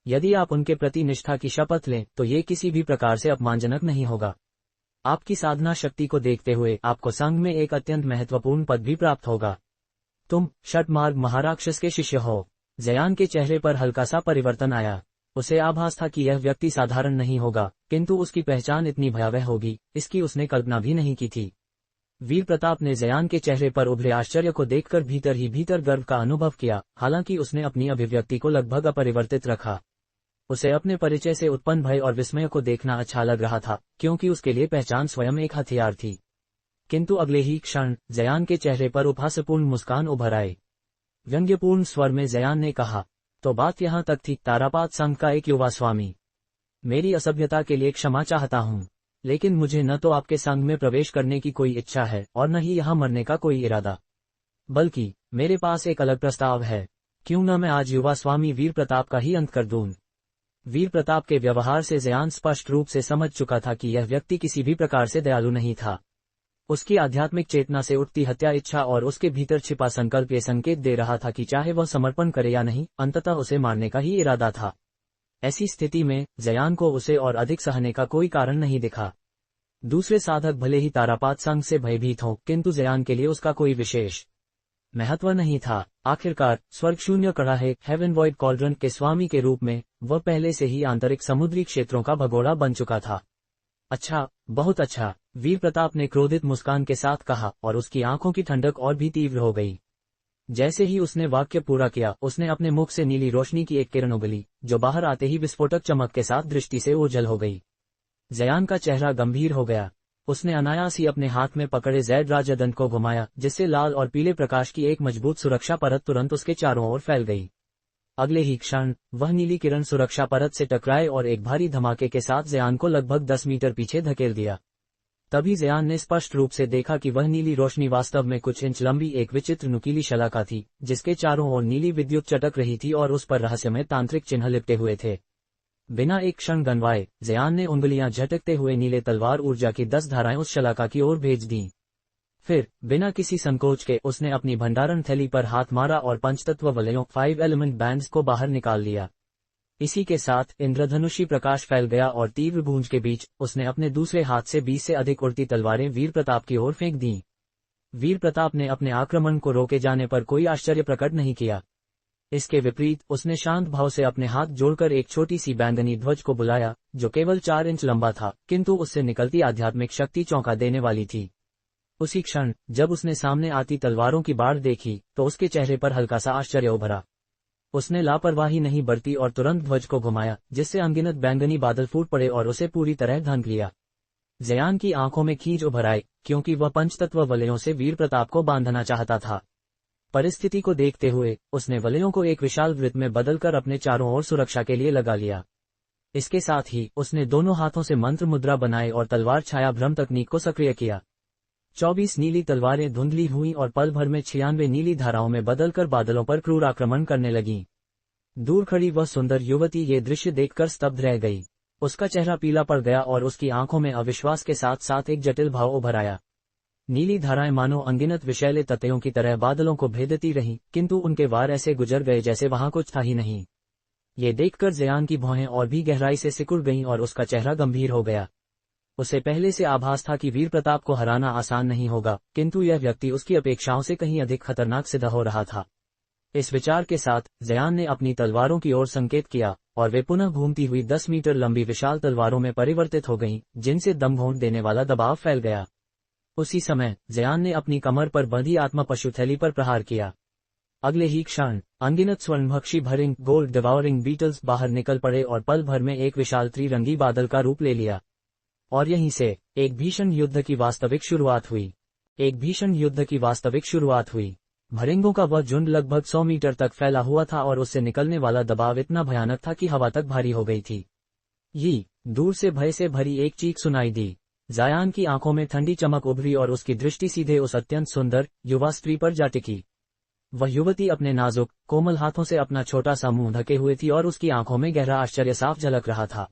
यदि आप उनके प्रति निष्ठा की शपथ लें तो ये किसी भी प्रकार से अपमानजनक नहीं होगा। आपकी साधना शक्ति को देखते हुए आपको संघ में एक अत्यंत महत्वपूर्ण पद भी प्राप्त होगा। तुम षटमार्ग महाराक्षस के शिष्य हो? जायान के चेहरे पर हल्का सा परिवर्तन आया। उसे आभास था कि यह व्यक्ति साधारण नहीं होगा, किंतु उसकी पहचान इतनी भयावह होगी, इसकी उसने कल्पना भी नहीं की थी। वीर प्रताप ने जायान के चेहरे पर उभरे आश्चर्य को देखकर भीतर ही भीतर गर्व का अनुभव किया, हालांकि उसने अपनी अभिव्यक्ति को लगभग अपरिवर्तित रखा। उसे अपने परिचय से उत्पन्न भय और विस्मय को देखना अच्छा लग रहा था, क्योंकि उसके लिए पहचान स्वयं एक हथियार थी। किंतु अगले ही क्षण जायान के चेहरे पर उपहासपूर्ण मुस्कान उभर आई। व्यंग्यपूर्ण स्वर में जायान ने कहा, तो बात यहाँ तक थी, तारापात संघ का एक युवा स्वामी। मेरी असभ्यता के लिए क्षमा चाहता हूँ, लेकिन मुझे न तो आपके संघ में प्रवेश करने की कोई इच्छा है और न ही यहाँ मरने का कोई इरादा। बल्कि मेरे पास एक अलग प्रस्ताव है। क्यों न मैं आज युवा स्वामी वीर प्रताप का ही अंत कर दूं। वीर प्रताप के व्यवहार से जायान स्पष्ट रूप से समझ चुका था कि यह व्यक्ति किसी भी प्रकार से दयालु नहीं था। उसकी आध्यात्मिक चेतना से उठती हत्या इच्छा और उसके भीतर छिपा संकल्प ये संकेत दे रहा था कि चाहे वह समर्पण करे या नहीं, अंततः उसे मारने का ही इरादा था। ऐसी स्थिति में जयान को उसे और अधिक सहने का कोई कारण नहीं दिखा। दूसरे साधक भले ही तारापात संघ से भयभीत हों, किंतु जयान के लिए उसका कोई विशेष महत्व नहीं था। आखिरकार स्वर्ग शून्य कड़ाहे हेवन वॉइड कॉल्ड्रन के स्वामी के रूप में वह पहले से ही आंतरिक समुद्री क्षेत्रों का भगोड़ा बन चुका था। अच्छा, बहुत अच्छा, वीर प्रताप ने क्रोधित मुस्कान के साथ कहा, और उसकी आंखों की ठंडक और भी तीव्र हो गई। जैसे ही उसने वाक्य पूरा किया, उसने अपने मुख से नीली रोशनी की एक किरण उगली, जो बाहर आते ही विस्फोटक चमक के साथ दृष्टि से ओझल हो गई। जयान का चेहरा गंभीर हो गया। उसने अनायास ही अपने हाथ में पकड़े जैड राजदंड को घुमाया, जिससे लाल और पीले प्रकाश की एक मजबूत सुरक्षा परत तुरंत उसके चारों ओर फैल गई। अगले ही क्षण वह नीली किरण सुरक्षा परत से टकराए और एक भारी धमाके के साथ जयान को लगभग 10 मीटर पीछे धकेल दिया। तभी जयान ने स्पष्ट रूप से देखा कि वह नीली रोशनी वास्तव में कुछ इंच लंबी एक विचित्र नुकीली शलाका थी, जिसके चारों ओर नीली विद्युत चटक रही थी और उस पर रहस्यमय तांत्रिक चिन्ह लिपटे हुए थे। बिना एक क्षण गंवाए जयान ने उंगलियां झटकते हुए नीले तलवार ऊर्जा की 10 धाराएं उस शलाका की ओर भेज दी। फिर बिना किसी संकोच के उसने अपनी भंडारण थैली पर हाथ मारा और पंचतत्व वलयों 5 एलिमेंट बैंड्स को बाहर निकाल लिया। इसी के साथ इंद्रधनुषी प्रकाश फैल गया और तीव्र गूंज के बीच उसने अपने दूसरे हाथ से 20 से अधिक उड़ती तलवारें वीर प्रताप की ओर फेंक दीं। वीर प्रताप ने अपने आक्रमण को रोके जाने पर कोई आश्चर्य प्रकट नहीं किया। इसके विपरीत उसने शांत भाव से अपने हाथ जोड़कर एक छोटी सी बैंगनी ध्वज को बुलाया, जो केवल 4 इंच लंबा था, किंतु उससे निकलती आध्यात्मिक शक्ति चौंका देने वाली थी। उसी क्षण जब उसने सामने आती तलवारों की बाढ़ देखी, तो उसके चेहरे पर हल्का सा आश्चर्य उभरा। उसने लापरवाही नहीं बरती और तुरंत ध्वज को घुमाया, जिससे अनगिनत बैंगनी बादल फूट पड़े और उसे पूरी तरह ढंक लिया। जयान की आंखों में खींच उभर आई, क्योंकि वह पंचतत्व वलयों से वीर प्रताप को बांधना चाहता था। परिस्थिति को देखते हुए उसने वलयों को एक विशाल वृत्त में बदलकर अपने चारों ओर सुरक्षा के लिए लगा लिया। इसके साथ ही उसने दोनों हाथों से मंत्र मुद्रा बनाए और तलवार छाया भ्रम तकनीक को सक्रिय किया। 24 नीली तलवारें धुंधली हुईं और पल भर में 96 नीली धाराओं में बदलकर बादलों पर क्रूर आक्रमण करने लगीं। दूर खड़ी वह सुंदर युवती ये दृश्य देखकर स्तब्ध रह गई। उसका चेहरा पीला पड़ गया और उसकी आंखों में अविश्वास के साथ साथ एक जटिल भाव उभर आया। नीली धाराएं मानो अनगिनत विषैले ततैयों की तरह बादलों को भेदती रहीं, किंतु उनके वार ऐसे गुजर गए जैसे वहां कुछ था ही नहीं। ये देखकर जयान की भौहें और भी गहराई से सिकुड़ गईं और उसका चेहरा गंभीर हो गया। उसे पहले से आभास था कि वीर प्रताप को हराना आसान नहीं होगा, किंतु यह व्यक्ति उसकी अपेक्षाओं से कहीं अधिक खतरनाक सिद्ध हो रहा था। इस विचार के साथ जयान ने अपनी तलवारों की ओर संकेत किया और वे पुनः घूमती हुई 10 मीटर लंबी विशाल तलवारों में परिवर्तित हो गईं, जिनसे दम घोंट देने वाला दबाव फैल गया। उसी समय जयान ने अपनी कमर पर बंधी आत्मा पशु थैली पर प्रहार किया। अगले ही क्षण अनगिनत स्वर्णभक्षी भरिंग गोल्ड डिवावरिंग बीटल्स बाहर निकल पड़े और पल भर में एक विशाल त्रिरंगी बादल का रूप ले लिया। और यहीं से एक भीषण युद्ध की वास्तविक शुरुआत हुई। भरिंगों का वह झुंड लगभग 100 मीटर तक फैला हुआ था और उससे निकलने वाला दबाव इतना भयानक था कि हवा तक भारी हो गई थी। ये दूर से भय से भरी एक चीख सुनाई दी। जयान की आंखों में ठंडी चमक उभरी और उसकी दृष्टि सीधे उस अत्यंत सुंदर युवा स्त्री पर जा टिकी। वह युवती अपने नाजुक कोमल हाथों से अपना छोटा सा मुंह ढके हुए थी और उसकी आंखों में गहरा आश्चर्य साफ झलक रहा था।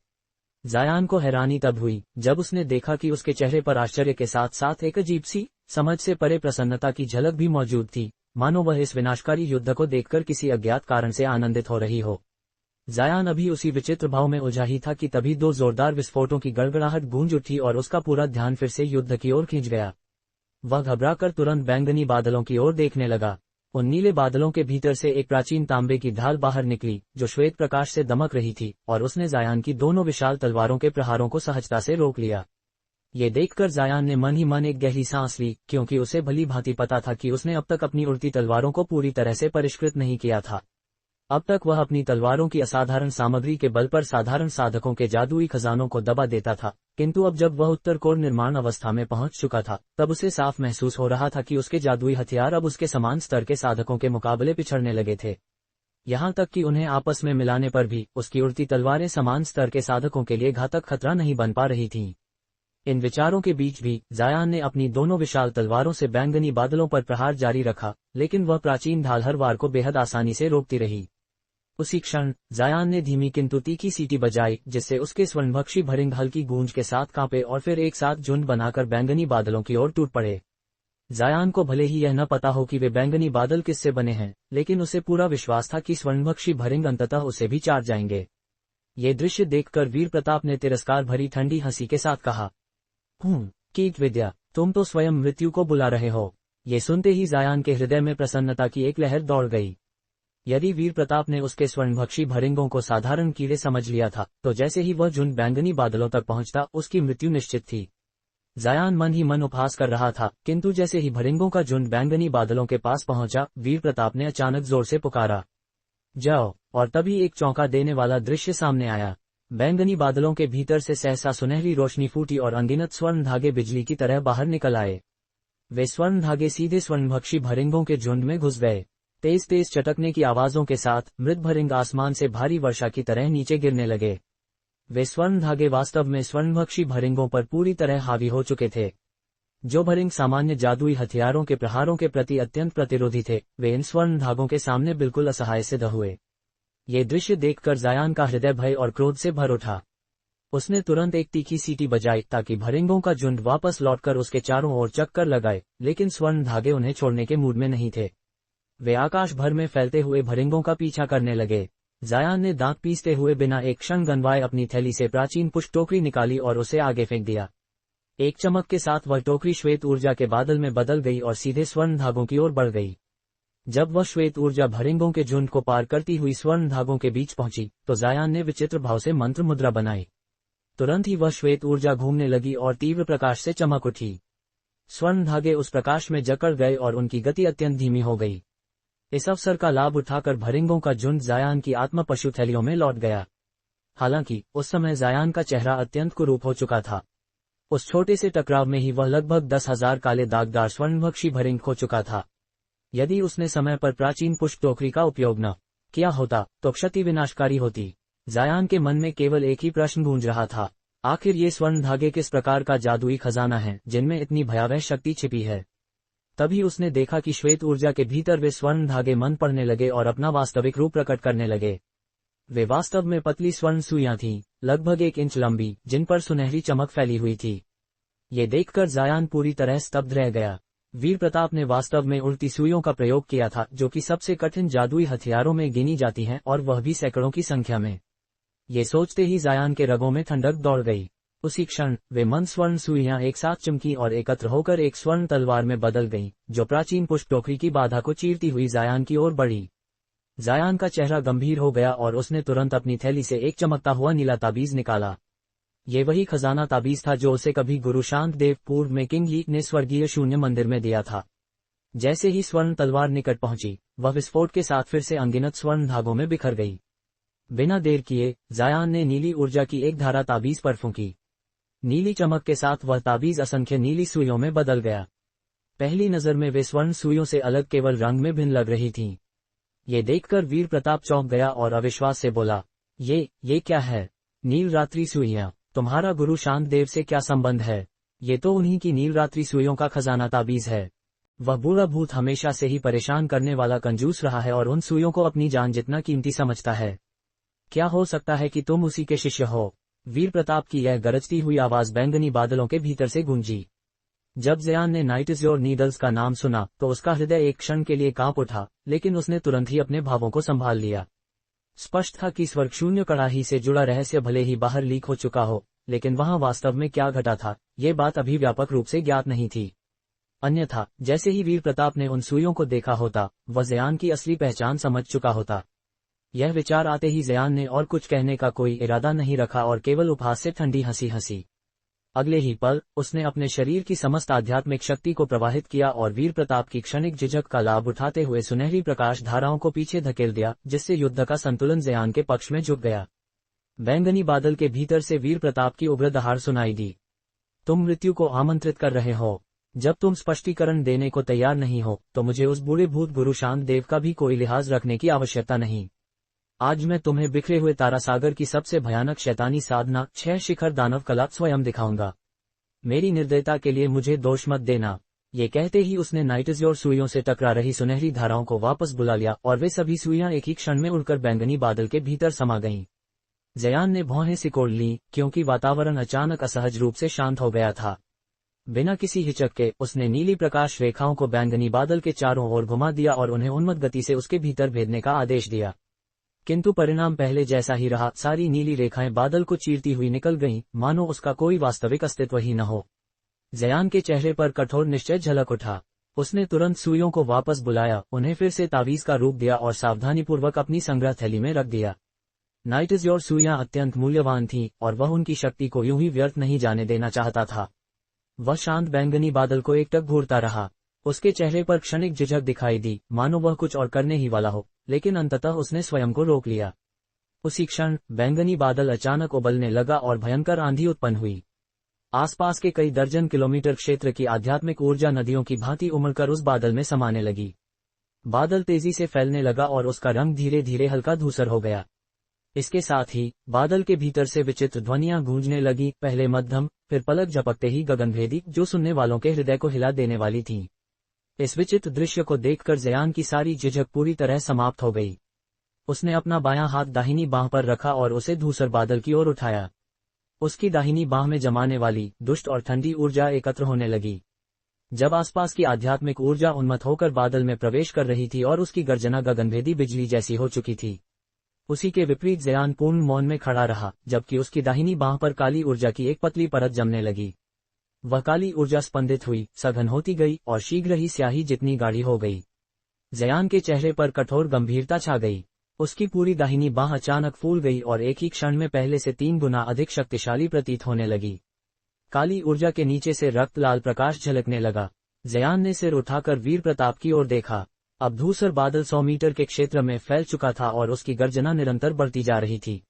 जयान को हैरानी तब हुई जब उसने देखा कि उसके चेहरे पर आश्चर्य के साथ साथ एक अजीब सी समझ से परे प्रसन्नता की झलक भी मौजूद थी, मानो वह इस विनाशकारी युद्ध को देखकर किसी अज्ञात कारण से आनंदित हो रही हो। जयान अभी उसी विचित्र भाव में उलझा ही था कि तभी 2 जोरदार विस्फोटों की गड़गड़ाहट गूंज उठी और उसका पूरा ध्यान फिर से युद्ध की ओर खींच गया। वह घबराकर तुरंत बैंगनी बादलों की ओर देखने लगा। उन नीले बादलों के भीतर से एक प्राचीन तांबे की ढाल बाहर निकली, जो श्वेत प्रकाश से दमक रही थी, और उसने जयान की दोनों विशाल तलवारों के प्रहारों को सहजता से रोक लिया। ये देखकर जयान ने मन ही मन एक गहरी सांस ली, क्योंकि उसे भली भांति पता था कि उसने अब तक अपनी उड़ती तलवारों को पूरी तरह से परिष्कृत नहीं किया था। अब तक वह अपनी तलवारों की असाधारण सामग्री के बल पर साधारण साधकों के जादुई खजानों को दबा देता था, किंतु अब जब वह उत्तर कोर निर्माण अवस्था में पहुंच चुका था, तब उसे साफ महसूस हो रहा था कि उसके जादुई हथियार अब उसके समान स्तर के साधकों के मुकाबले पिछड़ने लगे थे। यहाँ तक कि उन्हें आपस में मिलाने पर भी उसकी उड़ती तलवारें समान स्तर के साधकों के लिए घातक खतरा नहीं बन पा रही थीं। इन विचारों के बीच भी जयान ने अपनी दोनों विशाल तलवारों से बैंगनी बादलों पर प्रहार जारी रखा, लेकिन वह प्राचीन ढाल हर वार को बेहद आसानी से रोकती रही। उसी क्षण जयान ने धीमी किंतु तीखी सीटी बजाई, जिससे उसके स्वर्णभक्षी भरिंग हल्की गूंज के साथ कांपे और फिर एक साथ झुंड बनाकर बैंगनी बादलों की ओर टूट पड़े। जयान को भले ही यह न पता हो कि वे बैंगनी बादल किससे बने हैं, लेकिन उसे पूरा विश्वास था कि स्वर्णभक्षी भरिंग अंततः उसे भी चाट जाएंगे। ये दृश्य देखकर वीर प्रताप ने तिरस्कार भरी ठंडी हंसी के साथ कहा, कीट विद्या, तुम तो स्वयं मृत्यु को बुला रहे हो। ये सुनते ही जायान के हृदय में प्रसन्नता की एक लहर दौड़ गई। यदि वीर प्रताप ने उसके स्वर्णभक्षी भरिंगों को साधारण कीड़े समझ लिया था, तो जैसे ही वह झुंड बैंगनी बादलों तक पहुंचता उसकी मृत्यु निश्चित थी। जायान मन ही मन उपहास कर रहा था, किंतु जैसे ही भरिंगों का झुंड बैंगनी बादलों के पास पहुंचा, वीर प्रताप ने अचानक जोर से पुकारा, जाओ। और तभी एक चौंका देने वाला दृश्य सामने आया। बैंगनी बादलों के भीतर से सहसा सुनहरी रोशनी फूटी और अनगिनत स्वर्ण धागे बिजली की तरह बाहर निकल आए। वे स्वर्ण धागे सीधे स्वर्णभक्षी भरिंगों के झुंड में घुस गए। तेज तेज चटकने की आवाजों के साथ मृत भरिंग आसमान से भारी वर्षा की तरह नीचे गिरने लगे। वे स्वर्ण धागे वास्तव में स्वर्णभक्षी भरिंगों पर पूरी तरह हावी हो चुके थे। जो भरिंग सामान्य जादुई हथियारों के प्रहारों के प्रति अत्यंत प्रतिरोधी थे, वे इन स्वर्ण धागों के सामने बिल्कुल असहाय सिद्ध हुए। ये दृश्य देखकर जायान का हृदय भय और क्रोध से भर उठा। उसने तुरंत एक तीखी सीटी बजाई ताकि भरिंगों का झुंड वापस लौटकर उसके चारों ओर चक्कर लगाए, लेकिन स्वर्ण धागे उन्हें छोड़ने के मूड में नहीं थे। वे आकाश भर में फैलते हुए भरिंगों का पीछा करने लगे। जायान ने दांत पीसते हुए बिना एक क्षण गनवाए अपनी थैली से प्राचीन पुष्प टोकरी निकाली और उसे आगे फेंक दिया। एक चमक के साथ वह टोकरी श्वेत ऊर्जा के बादल में बदल गई और सीधे स्वर्ण धागों की ओर बढ़ गई। जब वह श्वेत ऊर्जा भरिंगों के झुंड को पार करती हुई स्वर्ण धागों के बीच पहुंची, तो जायान ने विचित्र भाव से मंत्र मुद्रा बनाई। तुरंत ही वह श्वेत ऊर्जा घूमने लगी और तीव्र प्रकाश से चमक उठी। स्वर्ण धागे उस प्रकाश में जकड़ गए और उनकी गति अत्यंत धीमी हो गई। इस अवसर का लाभ उठाकर भरिंगों का झुंड जायान की आत्मा पशु थैलियों में लौट गया। हालांकि उस समय जायान का चेहरा अत्यंत कुरूप हो चुका था। उस छोटे से टकराव में ही वह लगभग 10,000 काले दागदार स्वर्णभक्षी भरिंग खो चुका था। यदि उसने समय पर प्राचीन पुष्प टोकरी का उपयोग न किया होता, तो क्षति विनाशकारी होती। जायान के मन में केवल एक ही प्रश्न गूंज रहा था, आखिर ये स्वर्ण धागे किस प्रकार का जादुई खजाना है जिनमें इतनी भयावह शक्ति छिपी है। तभी उसने देखा कि श्वेत ऊर्जा के भीतर वे स्वर्ण धागे मन पड़ने लगे और अपना वास्तविक रूप प्रकट करने लगे। वे वास्तव में पतली स्वर्ण सुइयां थीं, लगभग 1 इंच लंबी, जिन पर सुनहरी चमक फैली हुई थी। ये देखकर जायान पूरी तरह स्तब्ध रह गया। वीर प्रताप ने वास्तव में उल्टी सुइयों का प्रयोग किया था, जो कि सबसे कठिन जादुई हथियारों में गिनी जाती हैं, और वह भी सैकड़ों की संख्या में। ये सोचते ही जायान के रगों में ठंडक दौड़ गई। उसी क्षण वे मन स्वर्ण सुइयां एक साथ चमकी और एकत्र होकर एक स्वर्ण तलवार में बदल गईं, जो प्राचीन पुष्प टोकरी की बाधा को चीरती हुई जायान की ओर बढ़ी। जायान का चेहरा गंभीर हो गया और उसने तुरंत अपनी थैली से एक चमकता हुआ नीला ताबीज निकाला। ये वही खजाना ताबीज था जो उसे कभी गुरु शांत देव पूर्व में किंग लीक ने स्वर्गीय शून्य मंदिर में दिया था। जैसे ही स्वर्ण तलवार निकट पहुंची, वह विस्फोट के साथ फिर से अनगिनत स्वर्ण धागों में बिखर गई। बिना देर किए जायान ने नीली ऊर्जा की एक धारा ताबीज पर फूंकी। नीली चमक के साथ वह ताबीज असंख्य नीली सुइयों में बदल गया। पहली नजर में वे स्वर्ण सुइयों से अलग केवल रंग में भिन्न लग रही थीं। ये देखकर वीर प्रताप चौंक गया और अविश्वास से बोला, ये क्या है? नील रात्रि सुइयां, तुम्हारा गुरु शांत देव से क्या संबंध है? ये तो उन्हीं की नील रात्रि सुइयों का खजाना ताबीज है। वह बूढ़ा भूत हमेशा से ही परेशान करने वाला कंजूस रहा है और उन सुइयों को अपनी जान जितना कीमती समझता है। क्या हो सकता है कि तुम उसी के शिष्य हो? वीर प्रताप की यह गरजती हुई आवाज बैंगनी बादलों के भीतर से गूंजी। जब जायान ने नाइट इज योर नीडल्स का नाम सुना तो उसका हृदय एक क्षण के लिए कांप उठा, लेकिन उसने तुरंत ही अपने भावों को संभाल लिया। स्पष्ट था कि स्वर्ग शून्य कड़ाही से जुड़ा रहस्य भले ही बाहर लीक हो चुका हो, लेकिन वहां वास्तव में क्या घटा था, ये बात अभी व्यापक रूप से ज्ञात नहीं थी। अन्यथा जैसे ही वीर प्रताप ने उन सुइयों को देखा होता, वह जायान की असली पहचान समझ चुका होता। यह विचार आते ही जायान ने और कुछ कहने का कोई इरादा नहीं रखा और केवल उपहास से ठंडी हंसी हंसी। अगले ही पल उसने अपने शरीर की समस्त आध्यात्मिक शक्ति को प्रवाहित किया और वीर प्रताप की क्षणिक झिझक का लाभ उठाते हुए सुनहरी प्रकाश धाराओं को पीछे धकेल दिया, जिससे युद्ध का संतुलन जायान के पक्ष में झुक गया। बैंगनी बादल के भीतर से वीर प्रताप की उग्र दहाड़ सुनाई दी। तुम मृत्यु को आमंत्रित कर रहे हो। जब तुम स्पष्टीकरण देने को तैयार नहीं हो, तो मुझे उस बूढ़े भूत गुरु शांत देव का भी कोई लिहाज रखने की आवश्यकता नहीं। आज मैं तुम्हें बिखरे हुए तारासागर की सबसे भयानक शैतानी साधना 6 शिखर दानव कला स्वयं दिखाऊंगा। मेरी निर्दयता के लिए मुझे दोष मत देना। ये कहते ही उसने नाइट इज योर सुइयों से टकरा रही सुनहरी धाराओं को वापस बुला लिया और वे सभी सुइयां एक ही क्षण में उड़कर बैंगनी बादल के भीतर समा गईं। जायान ने भौहें सिकोड़ लीं, क्योंकि वातावरण अचानक असहज रूप से शांत हो गया था। बिना किसी हिचक के उसने नीली प्रकाश रेखाओं को बैंगनी बादल के चारों ओर घुमा दिया और उन्हें उन्मत्त गति से उसके भीतर भेदने का आदेश दिया। किंतु परिणाम पहले जैसा ही रहा। सारी नीली रेखाएं बादल को चीरती हुई निकल गईं, मानो उसका कोई वास्तविक अस्तित्व ही न हो। जयान के चेहरे पर कठोर निश्चय झलक उठा। उसने तुरंत सुइयों को वापस बुलाया, उन्हें फिर से तावीज का रूप दिया और सावधानीपूर्वक अपनी संग्रह थैली में रख दिया। नाइट इज योर सुइयां अत्यंत मूल्यवान थीं और वह उनकी शक्ति को यूं ही व्यर्थ नहीं जाने देना चाहता था। वह शांत बैंगनी बादल को एकटक घूरता रहा। उसके चेहरे पर क्षणिक झिझक दिखाई दी, मानो वह कुछ और करने ही वाला हो, लेकिन अंततः उसने स्वयं को रोक लिया। उसी क्षण बैंगनी बादल अचानक उबलने लगा और भयंकर आंधी उत्पन्न हुई। आसपास के कई दर्जन किलोमीटर क्षेत्र की आध्यात्मिक ऊर्जा नदियों की भांति उमड़कर उस बादल में समाने लगी। बादल तेजी से फैलने लगा और उसका रंग धीरे धीरे हल्का धूसर हो गया। इसके साथ ही बादल के भीतर से विचित्र ध्वनियां गूंजने लगी, पहले मध्यम, फिर पलक झपकते ही गगनभेदी, जो सुनने वालों के हृदय को हिला देने वाली थीं। इस विचित्र दृश्य को देखकर जयान की सारी झिझक पूरी तरह समाप्त हो गई। उसने अपना बायां हाथ दाहिनी बांह पर रखा और उसे धूसर बादल की ओर उठाया। उसकी दाहिनी बांह में जमाने वाली दुष्ट और ठंडी ऊर्जा एकत्र होने लगी। जब आसपास की आध्यात्मिक ऊर्जा उन्मत्त होकर बादल में प्रवेश कर रही थी और उसकी गर्जना गगनभेदी बिजली जैसी हो चुकी थी, उसी के विपरीत जयान पूर्ण मौन में खड़ा रहा, जबकि उसकी दाहिनी बांह पर काली ऊर्जा की एक पतली परत जमने लगी। वह काली ऊर्जा स्पंदित हुई, सघन होती गई और शीघ्र ही स्याही जितनी गाढ़ी हो गई। जयान के चेहरे पर कठोर गंभीरता छा गई। उसकी पूरी दाहिनी बांह अचानक फूल गई और एक ही क्षण में पहले से 3 गुना अधिक शक्तिशाली प्रतीत होने लगी। काली ऊर्जा के नीचे से रक्त लाल प्रकाश झलकने लगा। जयान ने सिर उठाकर वीर प्रताप की ओर देखा। अब धूसर बादल 100 मीटर के क्षेत्र में फैल चुका था और उसकी गर्जना निरंतर बढ़ती जा रही थी।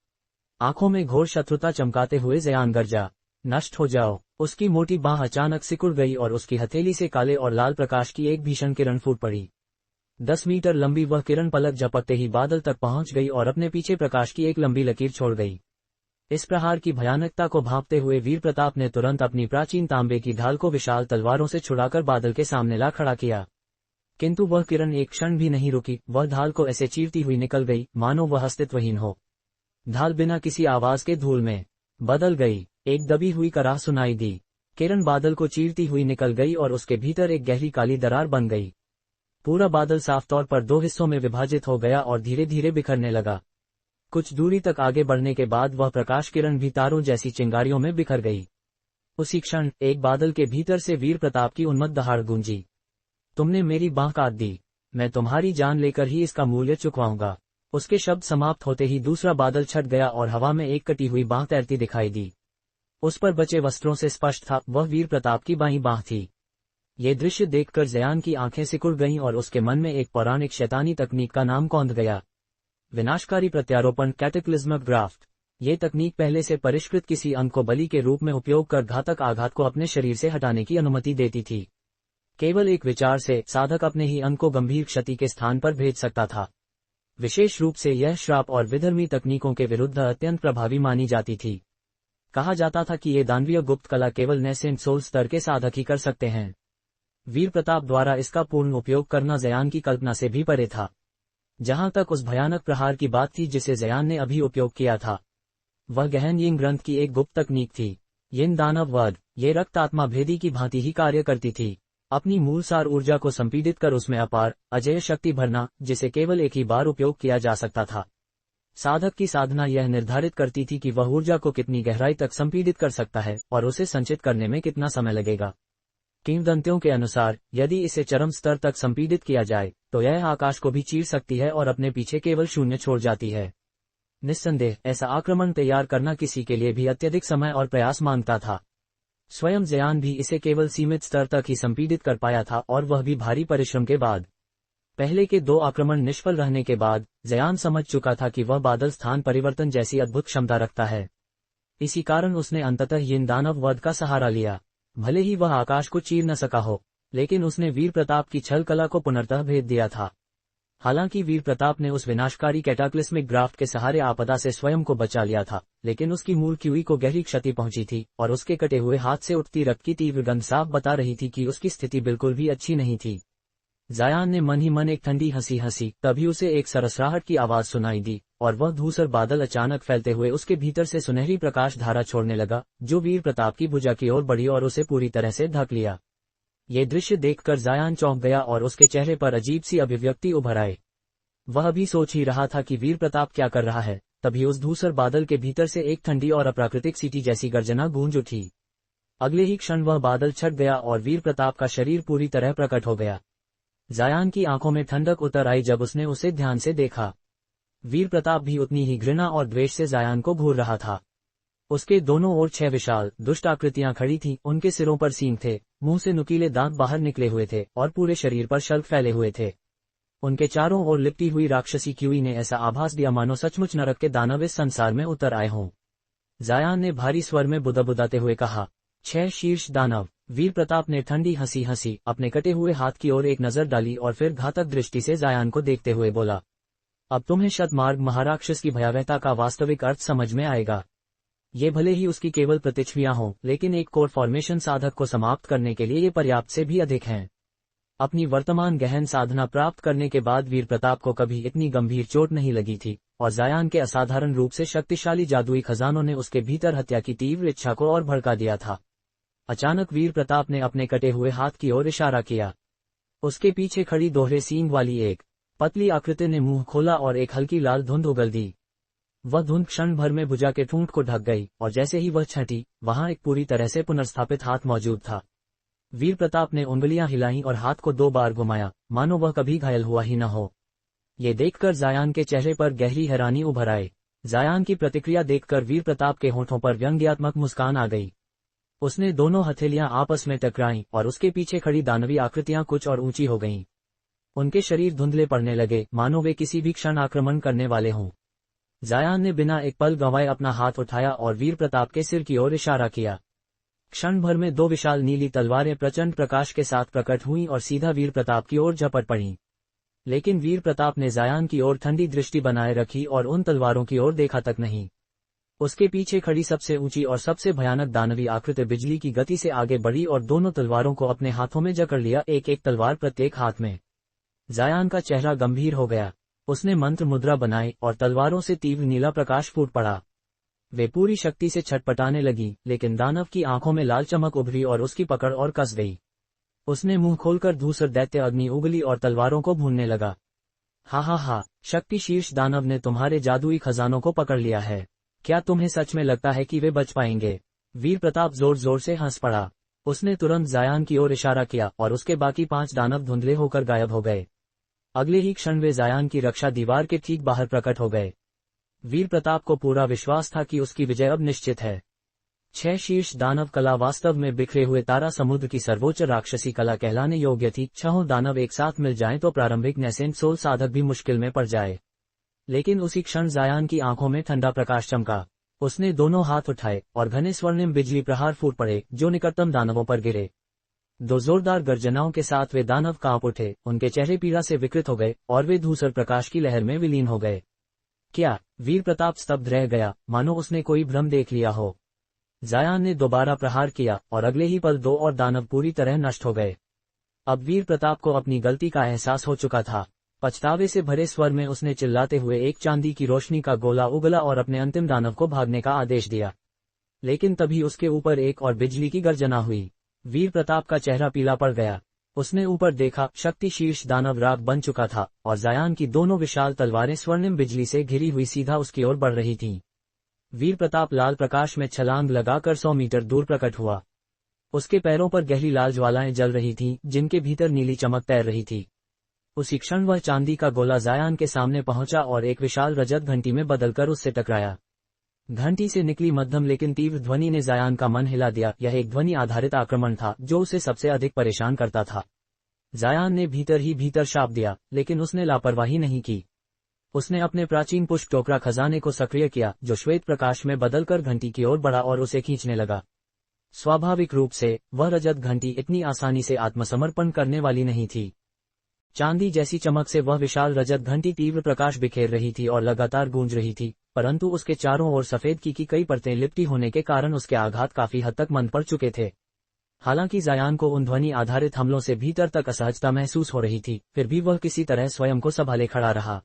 आंखों में घोर शत्रुता चमकाते हुए जयान गर्जा, नष्ट हो जाओ। उसकी मोटी बांह अचानक सिकुड़ गई और उसकी हथेली से काले और लाल प्रकाश की एक भीषण किरण फूट पड़ी। 10 मीटर लंबी वह किरण पलक झपकते ही बादल तक पहुंच गई और अपने पीछे प्रकाश की एक लंबी लकीर छोड़ गई। इस प्रहार की भयानकता को भांपते हुए वीर प्रताप ने तुरंत अपनी प्राचीन तांबे की ढाल को विशाल तलवारों से छुड़ाकर बादल के सामने ला खड़ा किया। किंतु वह किरण एक क्षण भी नहीं रुकी। वह ढाल को ऐसे चीरती हुई निकल गई, मानो वह अस्तित्वहीन हो। ढाल बिना किसी आवाज के धूल में बदल गई। एक दबी हुई कराह सुनाई दी। किरण बादल को चीरती हुई निकल गई और उसके भीतर एक गहरी काली दरार बन गई। पूरा बादल साफ तौर पर 2 हिस्सों में विभाजित हो गया और धीरे धीरे बिखरने लगा। कुछ दूरी तक आगे बढ़ने के बाद वह प्रकाश किरण भी तारों जैसी चिंगारियों में बिखर गई। उसी क्षण एक बादल के भीतर से वीर प्रताप की उन्मत्त दहाड़ गूंजी। तुमने मेरी बांह काट दी, मैं तुम्हारी जान लेकर ही इसका मूल्य चुकवाऊंगा। उसके शब्द समाप्त होते ही दूसरा बादल छट गया और हवा में एक कटी हुई बांह तैरती दिखाई दी। उस पर बचे वस्त्रों से स्पष्ट था वह वीर प्रताप की बाईं बांह थी। ये दृश्य देखकर जयान की आंखें सिकुड़ गईं और उसके मन में एक पौराणिक शैतानी तकनीक का नाम कौंध गया। विनाशकारी प्रत्यारोपण, कैटेक्लिज्मिक ग्राफ्ट। ये तकनीक पहले से परिष्कृत किसी अंग को बलि के रूप में उपयोग कर घातक आघात को अपने शरीर से हटाने की अनुमति देती थी। केवल एक विचार से साधक अपने ही अंग को गंभीर क्षति के स्थान पर भेज सकता था। विशेष रूप से यह श्राप और विधर्मी तकनीकों के विरुद्ध अत्यंत प्रभावी मानी जाती थी। कहा जाता था कि ये दानवीय गुप्त कला केवल नेसेंट सोल स्तर के साधक ही कर सकते हैं। वीर प्रताप द्वारा इसका पूर्ण उपयोग करना जयान की कल्पना से भी परे था। जहां तक उस भयानक प्रहार की बात थी जिसे जयान ने अभी उपयोग किया था, वह गहन यिंग ग्रंथ की एक गुप्त तकनीक थी। यिन दानव वध, ये रक्त आत्मा भेदी की भांति ही कार्य करती थी। अपनी मूल सार ऊर्जा को संपीडित कर उसमें अपार अजेय शक्ति भरना, जिसे केवल एक ही बार उपयोग किया जा सकता था। साधक की साधना यह निर्धारित करती थी कि वह ऊर्जा को कितनी गहराई तक संपीडित कर सकता है और उसे संचित करने में कितना समय लगेगा। किंवदंतियों के अनुसार यदि इसे चरम स्तर तक संपीडित किया जाए तो यह आकाश को भी चीर सकती है और अपने पीछे केवल शून्य छोड़ जाती है। निस्संदेह ऐसा आक्रमण तैयार करना किसी के लिए भी अत्यधिक समय और प्रयास मांगता था। स्वयं जयान भी इसे केवल सीमित स्तर तक ही संपीडित कर पाया था, और वह भी भारी परिश्रम के बाद। पहले के 2 आक्रमण निष्फल रहने के बाद जयान समझ चुका था कि वह बादल स्थान परिवर्तन जैसी अद्भुत क्षमता रखता है। इसी कारण उसने अंततः यिन दानव वध का सहारा लिया। भले ही वह आकाश को चीर न सका हो, लेकिन उसने वीर प्रताप की छल कला को पुनर्तः भेद दिया था। हालांकि वीर प्रताप ने उस विनाशकारी कैटाक्लिस्मिक ग्राफ्ट के सहारे आपदा से स्वयं को बचा लिया था, लेकिन उसकी मूल क्यूई को गहरी क्षति पहुंची थी और उसके कटे हुए हाथ से उठती रक्त की तीव्र गंध साफ बता रही थी कि उसकी स्थिति बिल्कुल भी अच्छी नहीं थी। जयान ने मन ही मन एक ठंडी हंसी हंसी, तभी उसे एक सरसराहट की आवाज सुनाई दी और वह धूसर बादल अचानक फैलते हुए उसके भीतर से सुनहरी प्रकाश धारा छोड़ने लगा, जो वीर प्रताप की भुजा की ओर बढ़ी और उसे पूरी तरह से ढक लिया। ये दृश्य देखकर जयान चौंक गया और उसके चेहरे पर अजीब सी अभिव्यक्ति उभर आई। वह अभी सोच ही रहा था कि वीर प्रताप क्या कर रहा है, तभी उस धूसर बादल के भीतर से एक ठंडी और अप्राकृतिक सीटी जैसी गर्जना गूंज उठी। अगले ही क्षण वह बादल छट गया और वीर प्रताप का शरीर पूरी तरह प्रकट हो गया। जायान की आंखों में ठंडक उतर आई जब उसने उसे ध्यान से देखा। वीर प्रताप भी उतनी ही घृणा और द्वेष से जायान को घूर रहा था। उसके दोनों ओर 6 विशाल दुष्ट आकृतियां खड़ी थीं, उनके सिरों पर सींग थे, मुंह से नुकीले दांत बाहर निकले हुए थे और पूरे शरीर पर शल्क फैले हुए थे। उनके चारों ओर लिपटी हुई राक्षसी क्यूई ने ऐसा आभास दिया मानो सचमुच नरक के दानव इस संसार में उतर आए हों। जायान ने भारी स्वर में बुदबुदाते हुए कहा, 6 शीर्ष दानव। वीर प्रताप ने ठंडी हंसी हंसी अपने कटे हुए हाथ की ओर एक नजर डाली और फिर घातक दृष्टि से जायान को देखते हुए बोला, अब तुम्हें शतमार्ग महाराक्षस की भयावहता का वास्तविक अर्थ समझ में आएगा। ये भले ही उसकी केवल प्रतिच्छवियां हों, लेकिन एक कोर फॉर्मेशन साधक को समाप्त करने के लिए ये पर्याप्त से भी अधिक हैं। अपनी वर्तमान गहन साधना प्राप्त करने के बाद वीर प्रताप को कभी इतनी गंभीर चोट नहीं लगी थी, और जायान के असाधारण रूप से शक्तिशाली जादुई खजानों ने उसके भीतर हत्या की तीव्र इच्छा को और भड़का दिया था। अचानक वीर प्रताप ने अपने कटे हुए हाथ की ओर इशारा किया। उसके पीछे खड़ी दोहरे सींग वाली एक पतली आकृति ने मुंह खोला और एक हल्की लाल धुंध उगल दी। वह धुंध क्षण भर में भुजा के ठूंठ को ढक गई, और जैसे ही वह छंटी, वहां एक पूरी तरह से पुनर्स्थापित हाथ मौजूद था। वीर प्रताप ने उंगलियां हिलाईं और हाथ को 2 बार घुमाया, मानो वह कभी घायल हुआ ही न हो। ये देखकर जायान के चेहरे पर गहरी हैरानी उभर आई। जायान की प्रतिक्रिया देखकर वीर प्रताप के होठों पर व्यंग्यात्मक मुस्कान आ गई। उसने दोनों हथेलियां आपस में टकराईं और उसके पीछे खड़ी दानवी आकृतियां कुछ और ऊंची हो गईं। उनके शरीर धुंधले पड़ने लगे, मानो वे किसी भी क्षण आक्रमण करने वाले हों। जायान ने बिना एक पल गंवाए अपना हाथ उठाया और वीर प्रताप के सिर की ओर इशारा किया। क्षण भर में 2 विशाल नीली तलवारें प्रचंड प्रकाश के साथ प्रकट हुईं और सीधा वीर प्रताप की ओर झपट पड़ीं। लेकिन वीर प्रताप ने जायान की ओर ठंडी दृष्टि बनाए रखी और उन तलवारों की ओर देखा तक नहीं। उसके पीछे खड़ी सबसे ऊंची और सबसे भयानक दानवी आकृति बिजली की गति से आगे बढ़ी और दोनों तलवारों को अपने हाथों में जकड़ लिया, एक एक तलवार प्रत्येक हाथ में। जायान का चेहरा गंभीर हो गया। उसने मंत्र मुद्रा बनाई और तलवारों से तीव्र नीला प्रकाश फूट पड़ा। वे पूरी शक्ति से छटपटाने लगी, लेकिन दानव की आंखों में लाल चमक उभरी और उसकी पकड़ और कस गई। उसने मुंह खोलकर धूसर दैत्य अग्नि उगली और तलवारों को भूनने लगा। हा, शक्ति शीर्ष दानव ने तुम्हारे जादुई खजानों को पकड़ लिया है। क्या तुम्हें सच में लगता है कि वे बच पाएंगे? वीर प्रताप जोर जोर से हंस पड़ा। उसने तुरंत जायान की ओर इशारा किया और उसके बाकी 5 दानव धुंधले होकर गायब हो गए। अगले ही क्षण वे जायान की रक्षा दीवार के ठीक बाहर प्रकट हो गए। वीर प्रताप को पूरा विश्वास था कि उसकी विजय अब निश्चित है। 6 शीर्ष दानव कला वास्तव में बिखरे हुए तारा समुद्र की सर्वोच्च राक्षसी कला कहलाने योग्य थी। 6 दानव एक साथ मिल जाएं तो प्रारंभिक नेसेंट सोल साधक भी मुश्किल में पड़ जाए। लेकिन उसी क्षण जायान की आंखों में ठंडा प्रकाश चमका। उसने दोनों हाथ उठाए और घने स्वर्णिम बिजली प्रहार फूट पड़े, जो निकटतम दानवों पर गिरे। 2 जोरदार गर्जनाओं के साथ वे दानव कांप उठे, उनके चेहरे पीड़ा से विकृत हो गए और वे धूसर प्रकाश की लहर में विलीन हो गए। क्या? वीर प्रताप स्तब्ध रह गया, मानो उसने कोई भ्रम देख लिया हो। जायान ने दोबारा प्रहार किया और अगले ही पल 2 और दानव पूरी तरह नष्ट हो गए। अब वीर प्रताप को अपनी गलती का एहसास हो चुका था। पछतावे से भरे स्वर में उसने चिल्लाते हुए एक चांदी की रोशनी का गोला उगला और अपने अंतिम दानव को भागने का आदेश दिया। लेकिन तभी उसके ऊपर एक और बिजली की गर्जना हुई। वीर प्रताप का चेहरा पीला पड़ गया। उसने ऊपर देखा, शक्ति शीर्ष दानव राख बन चुका था और जायान की दोनों विशाल तलवारें स्वर्णिम बिजली से घिरी हुई सीधा उसकी ओर बढ़ रही थीं। वीर प्रताप लाल प्रकाश में छलांग लगाकर 100 मीटर दूर प्रकट हुआ। उसके पैरों पर गहरी लाल ज्वालाएं जल रही थीं, जिनके भीतर नीली चमक तैर रही थी। उसी क्षण वह चांदी का गोला जायान के सामने पहुंचा और एक विशाल रजत घंटी में बदलकर उससे टकराया। घंटी से निकली मध्यम लेकिन तीव्र ध्वनि ने जायान का मन हिला दिया। यह एक ध्वनि आधारित आक्रमण था जो उसे सबसे अधिक परेशान करता था। जायान ने भीतर ही भीतर शाप दिया, लेकिन उसने लापरवाही नहीं की। उसने अपने प्राचीन पुष्प टोकरा खजाने को सक्रिय किया, जो श्वेत प्रकाश में बदलकर घंटी की ओर बढ़ा और उसे खींचने लगा। स्वाभाविक रूप से वह रजत घंटी इतनी आसानी से आत्मसमर्पण करने वाली नहीं थी। चांदी जैसी चमक से वह विशाल रजत घंटी तीव्र प्रकाश बिखेर रही थी और लगातार गूंज रही थी, परंतु उसके चारों ओर सफेद की कई परतें लिपटी होने के कारण उसके आघात काफी हद तक मंद पड़ चुके थे। हालांकि जायान को उन ध्वनि आधारित हमलों से भीतर तक असहजता महसूस हो रही थी, फिर भी वह किसी तरह स्वयं को संभाले खड़ा रहा।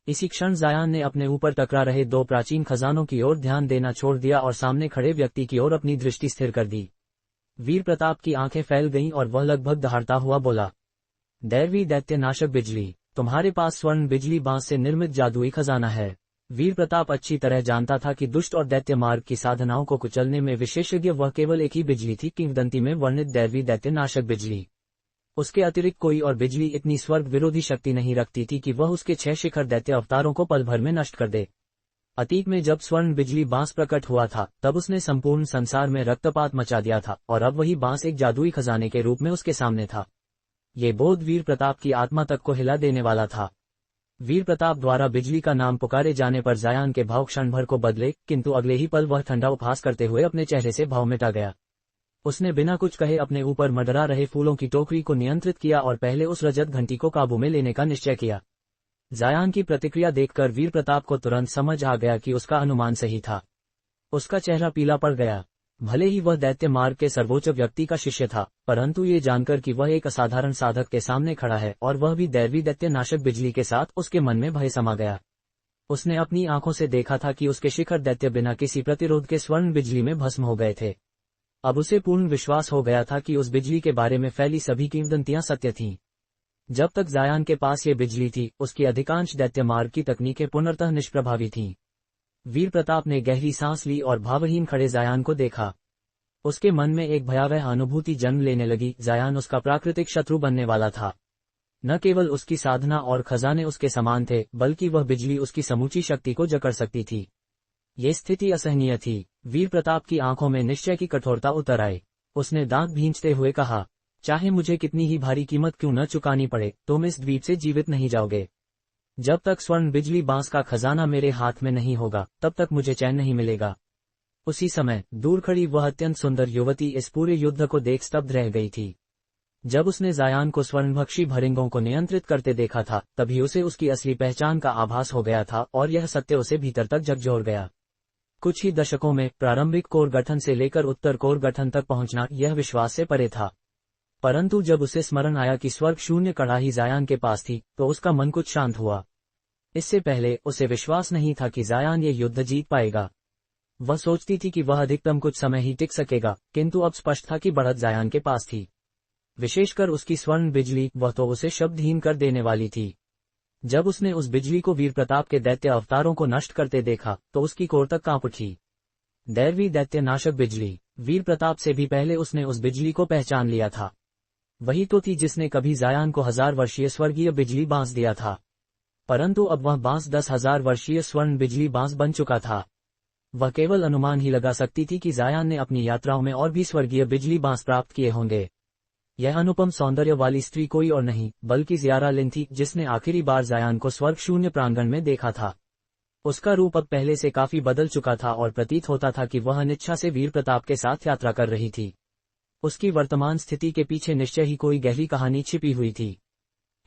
इसी क्षण जायान ने अपने ऊपर टकरा रहे 2 प्राचीन खजानों की ओर ध्यान देना छोड़ दिया और सामने खड़े व्यक्ति की ओर अपनी दृष्टि स्थिर कर दी। वीर प्रताप की आंखें फैल गईं और वह लगभग दहाड़ता हुआ बोला, दैवी दैत्य नाशक बिजली, तुम्हारे पास स्वर्ण बिजली बांस से निर्मित जादुई खजाना है। वीर प्रताप अच्छी तरह जानता था कि दुष्ट और दैत्य मार्ग की साधनाओं को कुचलने में विशेषज्ञ वह केवल एक ही बिजली थी, किंवदंती में वर्णित दैवी दैत्य नाशक बिजली। उसके अतिरिक्त कोई और बिजली इतनी स्वर्ग विरोधी शक्ति नहीं रखती थी कि वह उसके 6 शिखर दैत्य अवतारों को पल भर में नष्ट कर दे। अतीत में जब स्वर्ण बिजली बांस प्रकट हुआ था, तब उसने संपूर्ण संसार में रक्तपात मचा दिया था, और अब वही बांस एक जादुई खजाने के रूप में उसके सामने था। ये बोध वीर प्रताप की आत्मा तक को हिला देने वाला था। वीर प्रताप द्वारा बिजली का नाम पुकारे जाने पर जायान के भाव क्षण भर को बदले, किंतु अगले ही पल वह ठंडा उपहास करते हुए अपने चेहरे से भाव मिटा गया। उसने बिना कुछ कहे अपने ऊपर मंडरा रहे फूलों की टोकरी को नियंत्रित किया और पहले उस रजत घंटी को काबू में लेने का निश्चय किया। जायान की प्रतिक्रिया देखकर वीर प्रताप को तुरंत समझ आ गया कि उसका अनुमान सही था। उसका चेहरा पीला पड़ गया। भले ही वह दैत्य मार्ग के सर्वोच्च व्यक्ति का शिष्य था, परंतु ये जानकर कि वह एक असाधारण साधक के सामने खड़ा है और वह भी दैवी दैत्य नाशक बिजली के साथ, उसके मन में भय समा गया। उसने अपनी आंखों से देखा था कि उसके शिखर दैत्य बिना किसी प्रतिरोध के स्वर्ण बिजली में भस्म हो गए थे। अब उसे पूर्ण विश्वास हो गया था कि उस बिजली के बारे में फैली सभी किंवदंतियां सत्य थीं। जब तक जायान के पास ये बिजली थी, उसकी अधिकांश दैत्य मार्ग की तकनीकें पूर्णतः निष्प्रभावी थीं। वीर प्रताप ने गहरी सांस ली और भावहीन खड़े जायान को देखा। उसके मन में एक भयावह अनुभूति जन्म लेने लगी। जायान उसका प्राकृतिक शत्रु बनने वाला था। न केवल उसकी साधना और खजाने उसके समान थे, बल्कि वह बिजली उसकी समूची शक्ति को जकड़ सकती थी। ये स्थिति असहनीय थी। वीर प्रताप की आंखों में निश्चय की कठोरता उतर आई। उसने दांत भींचते हुए कहा, चाहे मुझे कितनी ही भारी कीमत क्यों न चुकानी पड़े, तुम इस द्वीप से जीवित नहीं जाओगे। जब तक स्वर्ण बिजली बांस का खजाना मेरे हाथ में नहीं होगा, तब तक मुझे चैन नहीं मिलेगा। उसी समय दूर खड़ी वह अत्यंत सुंदर युवती इस पूरे युद्ध को देख स्तब्ध रह गई थी। जब उसने जायान को स्वर्णभक्षी भरिंगों को नियंत्रित करते देखा था, तभी उसे उसकी असली पहचान का आभास हो गया था और यह सत्य उसे भीतर तक झकझोर गया। कुछ ही दशकों में प्रारंभिक कोर गठन से लेकर उत्तर कोर गठन तक पहुंचना यह विश्वास से परे था। परंतु जब उसे स्मरण आया कि स्वर्ग शून्य कड़ाही जायान के पास थी, तो उसका मन कुछ शांत हुआ। इससे पहले उसे विश्वास नहीं था कि जायान ये युद्ध जीत पाएगा। वह सोचती थी कि वह अधिकतम कुछ समय ही टिक सकेगा, किंतु अब स्पष्ट था कि बढ़त जायान के पास थी। विशेषकर उसकी स्वर्ण बिजली, वह तो उसे शब्दहीन कर देने वाली थी। जब उसने उस बिजली को वीर प्रताप के दैत्य अवतारों को नष्ट करते देखा, तो उसकी कोर तक कांप उठी। दैवी दैत्य नाशक बिजली। वीर प्रताप से भी पहले उसने उस बिजली को पहचान लिया था। वही तो थी जिसने कभी जायान को 1000 वर्षीय स्वर्गीय बिजली बांस दिया था। परंतु अब वह बांस 10,000 वर्षीय स्वर्ण बिजली बांस बन चुका था। वह केवल अनुमान ही लगा सकती थी कि जायान ने अपनी यात्राओं में और भी स्वर्गीय बिजली बांस प्राप्त किए होंगे। यह अनुपम सौंदर्य वाली स्त्री कोई और नहीं, बल्कि ज़ियारा लिन थी, जिसने आखिरी बार जायान को स्वर्ग शून्य प्रांगण में देखा था। उसका रूप अब पहले से काफी बदल चुका था और प्रतीत होता था कि वह अनिच्छा से वीर प्रताप के साथ यात्रा कर रही थी। उसकी वर्तमान स्थिति के पीछे निश्चय ही कोई गहरी कहानी छिपी हुई थी।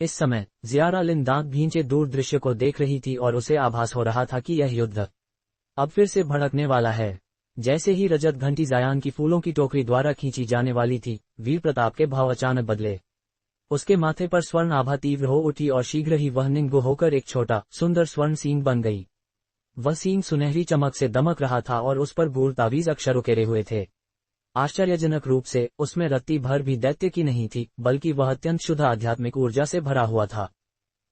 इस समय ज़ियारा लिन दांत भींचे दूर दृश्य को देख रही थी और उसे आभास हो रहा था कि यह युद्ध अब फिर से भड़कने वाला है। जैसे ही रजत घंटी जायान की फूलों की टोकरी द्वारा खींची जाने वाली थी, वीर प्रताप के भाव अचानक बदले। उसके माथे पर स्वर्ण आभा तीव्र हो उठी और शीघ्र ही वह निंग होकर एक छोटा सुंदर स्वर्ण सींग बन गई। वह सींग सुनहरी चमक से दमक रहा था और उस पर गूढ़ तावीज अक्षर उकेरे हुए थे। आश्चर्यजनक रूप से उसमें रत्ती भर भी दैत्य की नहीं थी, बल्कि वह अत्यंत शुद्ध आध्यात्मिक ऊर्जा से भरा हुआ था।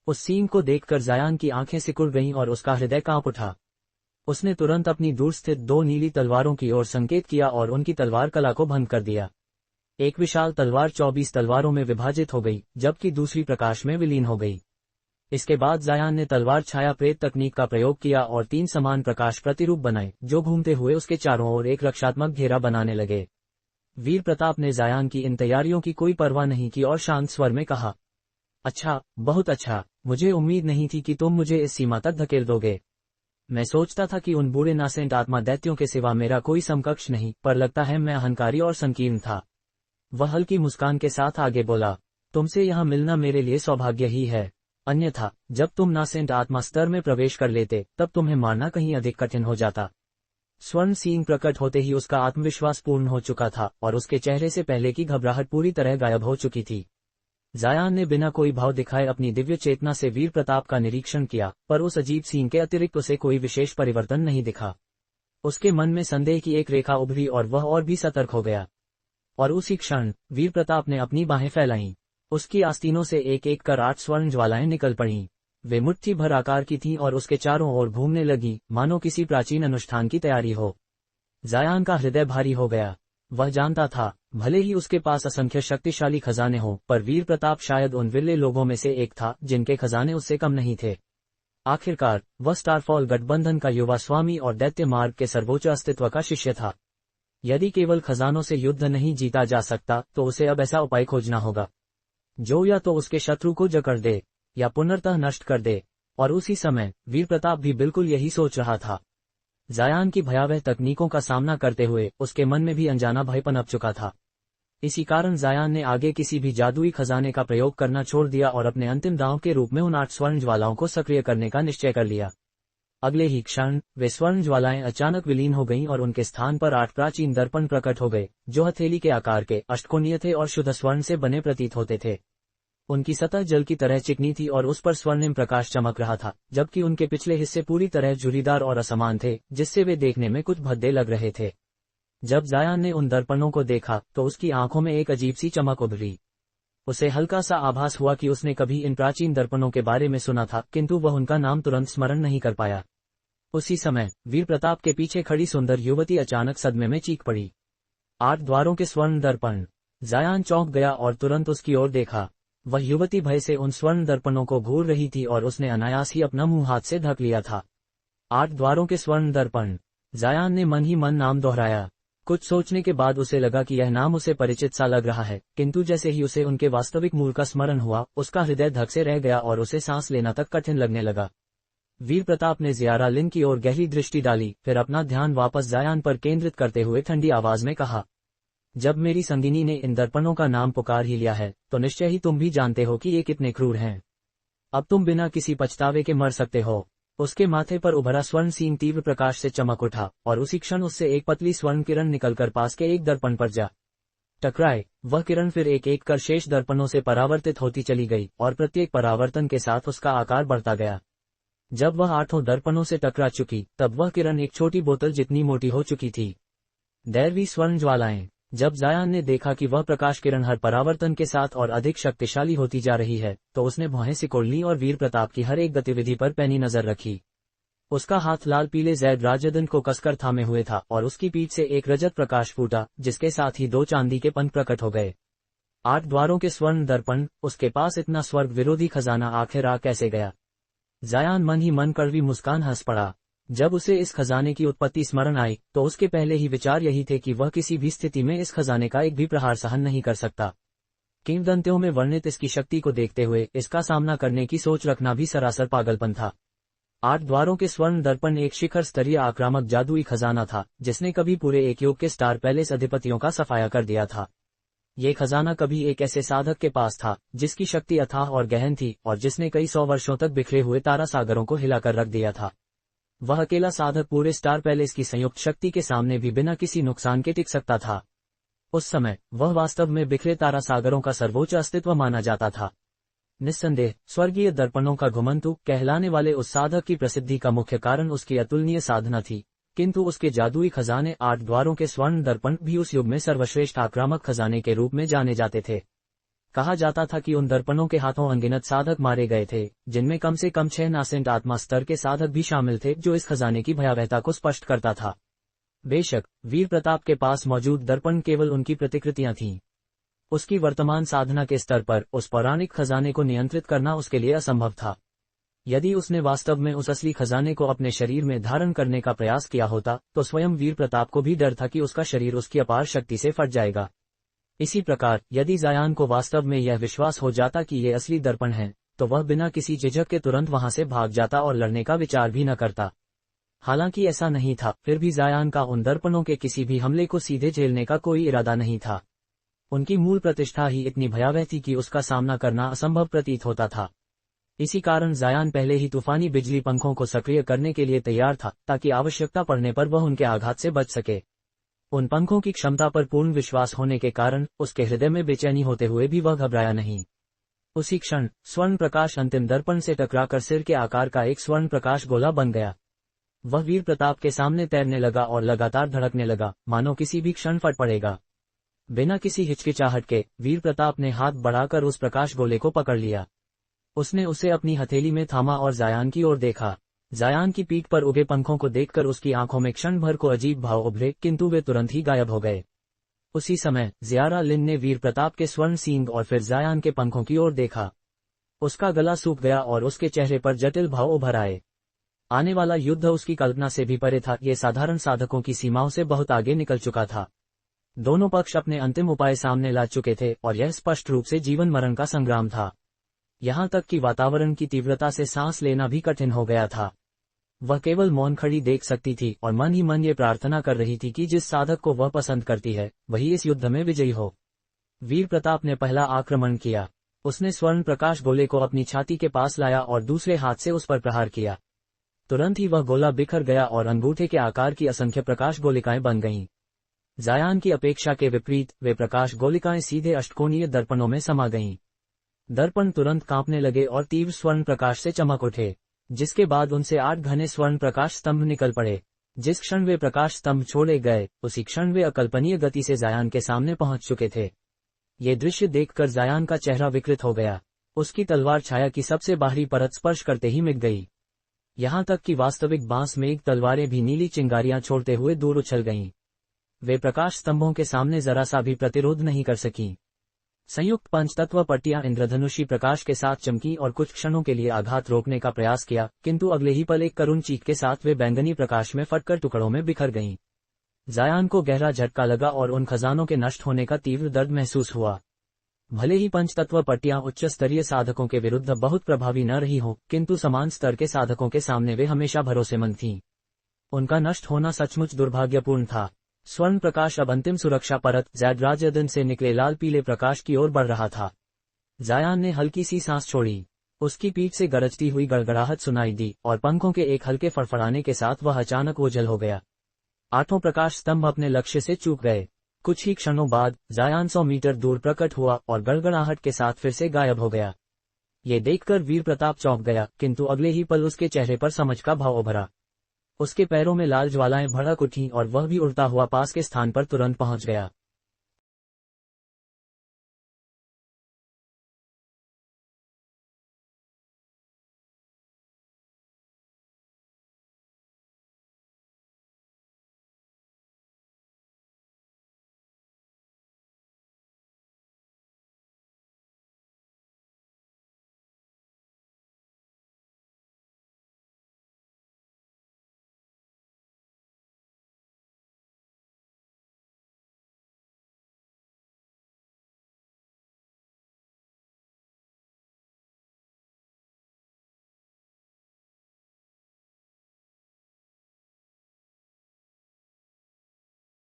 उस सींग को देखकर जायान की आंखें सिकुड़ गईं और उसका हृदय कांप उठा। उसने तुरंत अपनी दूर स्थित 2 नीली तलवारों की ओर संकेत किया और उनकी तलवार कला को भंग कर दिया। एक विशाल तलवार 24 तलवारों में विभाजित हो गई, जबकि दूसरी प्रकाश में विलीन हो गई। इसके बाद जायान ने तलवार छाया प्रेत तकनीक का प्रयोग किया और 3 समान प्रकाश प्रतिरूप बनाए, जो घूमते हुए उसके चारों ओर एक रक्षात्मक घेरा बनाने लगे। वीर प्रताप ने जायान की इन तैयारियों की कोई परवाह नहीं की और शांत स्वर में कहा, अच्छा, बहुत अच्छा। मुझे उम्मीद नहीं थी कि तुम मुझे इस सीमा तक धकेल दोगे। मैं सोचता था कि उन बूढ़े नासेंट आत्मा दैत्यों के सिवा मेरा कोई समकक्ष नहीं, पर लगता है मैं अहंकारी और संकीर्ण था। वह हल्की मुस्कान के साथ आगे बोला, तुमसे यहाँ मिलना मेरे लिए सौभाग्य ही है। अन्यथा जब तुम नासेंट आत्मा स्तर में प्रवेश कर लेते, तब तुम्हें मारना कहीं अधिक कठिन हो जाता। स्वर्ण सींग प्रकट होते ही उसका आत्मविश्वास पूर्ण हो चुका था और उसके चेहरे से पहले की घबराहट पूरी तरह गायब हो चुकी थी। जायान ने बिना कोई भाव दिखाए अपनी दिव्य चेतना से वीर प्रताप का निरीक्षण किया, पर उस अजीब सींग के अतिरिक्त उसे कोई विशेष परिवर्तन नहीं दिखा। उसके मन में संदेह की एक रेखा उभरी और वह और भी सतर्क हो गया। और उसी क्षण वीर प्रताप ने अपनी बाहें फैलाईं। उसकी आस्तीनों से एक एक कर 8 स्वर्ण ज्वालाएं निकल पड़ीं। वे मुट्ठी भर आकार की थीं और उसके चारों ओर घूमने लगी, मानो किसी प्राचीन अनुष्ठान की तैयारी हो। जायान का हृदय भारी हो गया। वह जानता था, भले ही उसके पास असंख्य शक्तिशाली खजाने हों, पर वीर प्रताप शायद उन विरले लोगों में से एक था जिनके खजाने उससे कम नहीं थे। आखिरकार वह स्टारफॉल गठबंधन का युवा स्वामी और दैत्य मार्ग के सर्वोच्च अस्तित्व का शिष्य था। यदि केवल खजानों से युद्ध नहीं जीता जा सकता तो उसे अब ऐसा उपाय खोजना होगा जो या तो उसके शत्रु को जकड़ दे या पुनर्तः नष्ट कर दे। और उसी समय वीर प्रताप भी बिल्कुल यही सोच रहा था। जायान की भयावह तकनीकों का सामना करते हुए उसके मन में भी अनजाना भय पनप चुका था। इसी कारण जायान ने आगे किसी भी जादुई खजाने का प्रयोग करना छोड़ दिया और अपने अंतिम दांव के रूप में उन 8 स्वर्ण ज्वालाओं को सक्रिय करने का निश्चय कर लिया। अगले ही क्षण वे स्वर्ण ज्वालाएं अचानक विलीन हो गईं और उनके स्थान पर 8 प्राचीन दर्पण प्रकट हो गए, जो हथेली के आकार के, अष्टकोणीय थे और शुद्ध स्वर्ण से बने प्रतीत होते थे। उनकी सतह जल की तरह चिकनी थी और उस पर स्वर्णिम प्रकाश चमक रहा था, जबकि उनके पिछले हिस्से पूरी तरह झुर्रीदार और असमान थे, जिससे वे देखने में कुछ भद्दे लग रहे थे। जब जायान ने उन दर्पणों को देखा तो उसकी आंखों में एक अजीब सी चमक उभरी। उसे हल्का सा आभास हुआ कि उसने कभी इन प्राचीन दर्पणों के बारे में सुना था, किंतु वह उनका नाम तुरंत स्मरण नहीं कर पाया। उसी समय वीर प्रताप के पीछे खड़ी सुंदर युवती अचानक सदमे में चीख पड़ी। 8 द्वारों के स्वर्ण दर्पण! जायान चौंक गया और तुरंत उसकी ओर देखा। वह युवती भय से उन स्वर्ण दर्पणों को घूर रही थी और उसने अनायास ही अपना मुंह हाथ से ढक लिया था। 8 द्वारों के स्वर्ण दर्पण! जायान ने मन ही मन नाम दोहराया। कुछ सोचने के बाद उसे लगा कि यह नाम उसे परिचित सा लग रहा है, किंतु जैसे ही उसे उनके वास्तविक मूल का स्मरण हुआ, उसका हृदय धक से रह गया और उसे सांस लेना तक कठिन लगने लगा। वीर प्रताप ने ज़ियारा लिन की ओर गहरी दृष्टि डाली, फिर अपना ध्यान वापस जायान पर केंद्रित करते हुए ठंडी आवाज में कहा, जब मेरी संगिनी ने इन दर्पणों का नाम पुकार ही लिया है तो निश्चय ही तुम भी जानते हो कि ये कितने क्रूर हैं। अब तुम बिना किसी पछतावे के मर सकते हो। उसके माथे पर उभरा स्वर्ण सींग तीव्र प्रकाश से चमक उठा और उसी क्षण उससे एक पतली स्वर्ण किरण निकलकर पास के एक दर्पण पर जा टकराए। वह किरण फिर एक एक कर शेष दर्पणों से परावर्तित होती चली गई और प्रत्येक परावर्तन के साथ उसका आकार बढ़ता गया। जब वह 8 दर्पणों से टकरा चुकी तब वह किरण एक छोटी बोतल जितनी मोटी हो चुकी थी। दैवी स्वर्ण ज्वालाएं! जब जायान ने देखा कि वह प्रकाश किरण हर परावर्तन के साथ और अधिक शक्तिशाली होती जा रही है तो उसने भौहें सिकोड़ ली और वीर प्रताप की हर एक गतिविधि पर पैनी नजर रखी। उसका हाथ लाल पीले जैद राजदंड को कसकर थामे हुए था और उसकी पीठ से एक रजत प्रकाश फूटा, जिसके साथ ही 2 चांदी के पंख प्रकट हो गए। 8 द्वारों के स्वर्ण दर्पण! उसके पास इतना स्वर्ग विरोधी खजाना आखिर आ कैसे गया? जायान मन ही मन कड़वी मुस्कान हंस पड़ा। जब उसे इस खजाने की उत्पत्ति स्मरण आई तो उसके पहले ही विचार यही थे कि वह किसी भी स्थिति में इस खजाने का एक भी प्रहार सहन नहीं कर सकता। किंवदंतियों में वर्णित इसकी शक्ति को देखते हुए इसका सामना करने की सोच रखना भी सरासर पागलपन था। 8 द्वारों के स्वर्ण दर्पण एक शिखर स्तरीय आक्रामक जादुई खजाना था, जिसने कभी पूरे एक युग के स्टार पैलेस अधिपतियों का सफाया कर दिया था। ये खजाना कभी एक ऐसे साधक के पास था जिसकी शक्ति अथाह और गहन थी और जिसने कई 100 वर्षों तक बिखरे हुए तारा सागरों को हिलाकर रख दिया था। वह अकेला साधक पूरे स्टार पैलेस की संयुक्त शक्ति के सामने भी बिना किसी नुकसान के टिक सकता था। उस समय वह वास्तव में बिखरे तारा सागरों का सर्वोच्च अस्तित्व माना जाता था। निस्संदेह स्वर्गीय दर्पणों का घुमंतु कहलाने वाले उस साधक की प्रसिद्धि का मुख्य कारण उसकी अतुलनीय साधना थी, किंतु उसके जादुई खजाने 8 द्वारों के स्वर्ण दर्पण भी उस युग में सर्वश्रेष्ठ आक्रामक खजाने के रूप में जाने जाते थे। कहा जाता था कि उन दर्पणों के हाथों अनगिनत साधक मारे गए थे, जिनमें कम से कम 6 नासेंट आत्मा स्तर के साधक भी शामिल थे, जो इस खजाने की भयावहता को स्पष्ट करता था। बेशक वीर प्रताप के पास मौजूद दर्पण केवल उनकी प्रतिकृतियां थीं। उसकी वर्तमान साधना के स्तर पर उस पौराणिक खजाने को नियंत्रित करना उसके लिए असंभव था। यदि उसने वास्तव में उस असली खजाने को अपने शरीर में धारण करने का प्रयास किया होता तो स्वयं वीर प्रताप को भी डर था कि उसका शरीर उसकी अपार शक्ति से फट जाएगा। इसी प्रकार यदि जायान को वास्तव में यह विश्वास हो जाता कि ये असली दर्पण हैं, तो वह बिना किसी झिझक के तुरंत वहां से भाग जाता और लड़ने का विचार भी न करता। हालांकि ऐसा नहीं था, फिर भी जायान का उन दर्पणों के किसी भी हमले को सीधे झेलने का कोई इरादा नहीं था। उनकी मूल प्रतिष्ठा ही इतनी भयावह थी कि उसका सामना करना असंभव प्रतीत होता था। इसी कारण जायान पहले ही तूफानी बिजली पंखों को सक्रिय करने के लिए तैयार था, ताकि आवश्यकता पड़ने पर वह उनके आघात से बच सके। उन पंखों की क्षमता पर पूर्ण विश्वास होने के कारण उसके हृदय में बेचैनी होते हुए भी वह घबराया नहीं। उसी क्षण स्वर्ण प्रकाश अंतिम दर्पण से टकराकर सिर के आकार का एक स्वर्ण प्रकाश गोला बन गया। वह वीर प्रताप के सामने तैरने लगा और लगातार धड़कने लगा, मानो किसी भी क्षण फट पड़ेगा। बिना किसी हिचकिचाहट के वीर प्रताप ने हाथ बढ़ाकर उस प्रकाश गोले को पकड़ लिया। उसने उसे अपनी हथेली में थामा और जायान की ओर देखा। जायान की पीठ पर उगे पंखों को देखकर उसकी आंखों में क्षण भर को अजीब भाव उभरे, किंतु वे तुरंत ही गायब हो गए। उसी समय ज़ियारा लिन ने वीर प्रताप के स्वर्ण सींग और फिर जायान के पंखों की ओर देखा। उसका गला सूख गया और उसके चेहरे पर जटिल भाव उभर आए। आने वाला युद्ध उसकी कल्पना से भी परे था, ये साधारण साधकों की सीमाओं से बहुत आगे निकल चुका था। दोनों पक्ष अपने अंतिम उपाय सामने ला चुके थे और यह स्पष्ट रूप से जीवन मरण का संग्राम था। यहाँ तक कि वातावरण की तीव्रता से सांस लेना भी कठिन हो गया था। वह केवल मौन खड़ी देख सकती थी और मन ही मन ये प्रार्थना कर रही थी कि जिस साधक को वह पसंद करती है वही इस युद्ध में विजयी हो। वीर प्रताप ने पहला आक्रमण किया। उसने स्वर्ण प्रकाश गोले को अपनी छाती के पास लाया और दूसरे हाथ से उस पर प्रहार किया। तुरंत ही वह गोला बिखर गया और अंगूठे के आकार की असंख्य प्रकाश गोलिकाएं बन गईं। जायान की अपेक्षा के विपरीत वे प्रकाश गोलिकाएं सीधे अष्टकोणीय दर्पणों में समा गईं। दर्पण तुरंत कांपने लगे और तीव्र स्वर्ण प्रकाश से चमक उठे, जिसके बाद उनसे 8 घने स्वर्ण प्रकाश स्तंभ निकल पड़े। जिस क्षण वे प्रकाश स्तंभ छोड़े गए उसी क्षण वे अकल्पनीय गति से जायान के सामने पहुंच चुके थे। ये दृश्य देखकर जायान का चेहरा विकृत हो गया। उसकी तलवार छाया की सबसे बाहरी परत स्पर्श करते ही मिट गई। यहाँ तक कि वास्तविक बांस मेघ तलवारें भी नीली चिंगारियां छोड़ते हुए दूर उछल गईं। वे प्रकाश स्तंभों के सामने जरा सा भी प्रतिरोध नहीं कर सकीं। संयुक्त पंचतत्व पट्टियां इंद्रधनुषी प्रकाश के साथ चमकी और कुछ क्षणों के लिए आघात रोकने का प्रयास किया, किंतु अगले ही पल एक करुण चीख के साथ वे बैंगनी प्रकाश में फटकर टुकड़ों में बिखर गईं। जायान को गहरा झटका लगा और उन खजानों के नष्ट होने का तीव्र दर्द महसूस हुआ। भले ही पंचतत्व पट्टियां उच्च स्तरीय साधकों के विरुद्ध बहुत प्रभावी न रही हो, किंतु समान स्तर के साधकों के सामने वे हमेशा भरोसेमंद थीं। उनका नष्ट होना सचमुच दुर्भाग्यपूर्ण था। स्वर्ण प्रकाश अब अंतिम सुरक्षा परत ज़ैडराजदन से निकले लाल पीले प्रकाश की ओर बढ़ रहा था। जायान ने हल्की सी सांस छोड़ी। उसकी पीठ से गरजती हुई गड़गड़ाहट सुनाई दी और पंखों के एक हल्के फड़फड़ाने के साथ वह अचानक ओझल हो गया। 8 प्रकाश स्तंभ अपने लक्ष्य से चूक गए। कुछ ही क्षणों बाद जायान 100 मीटर दूर प्रकट हुआ और गड़गड़ाहट के साथ फिर से गायब हो गया। ये देखकर वीर प्रताप चौंक गया, किंतु अगले ही पल उसके चेहरे पर समझ का भाव उभरा। उसके पैरों में लाल ज्वालाएं भड़क उठीं और वह भी उड़ता हुआ पास के स्थान पर तुरंत पहुंच गया।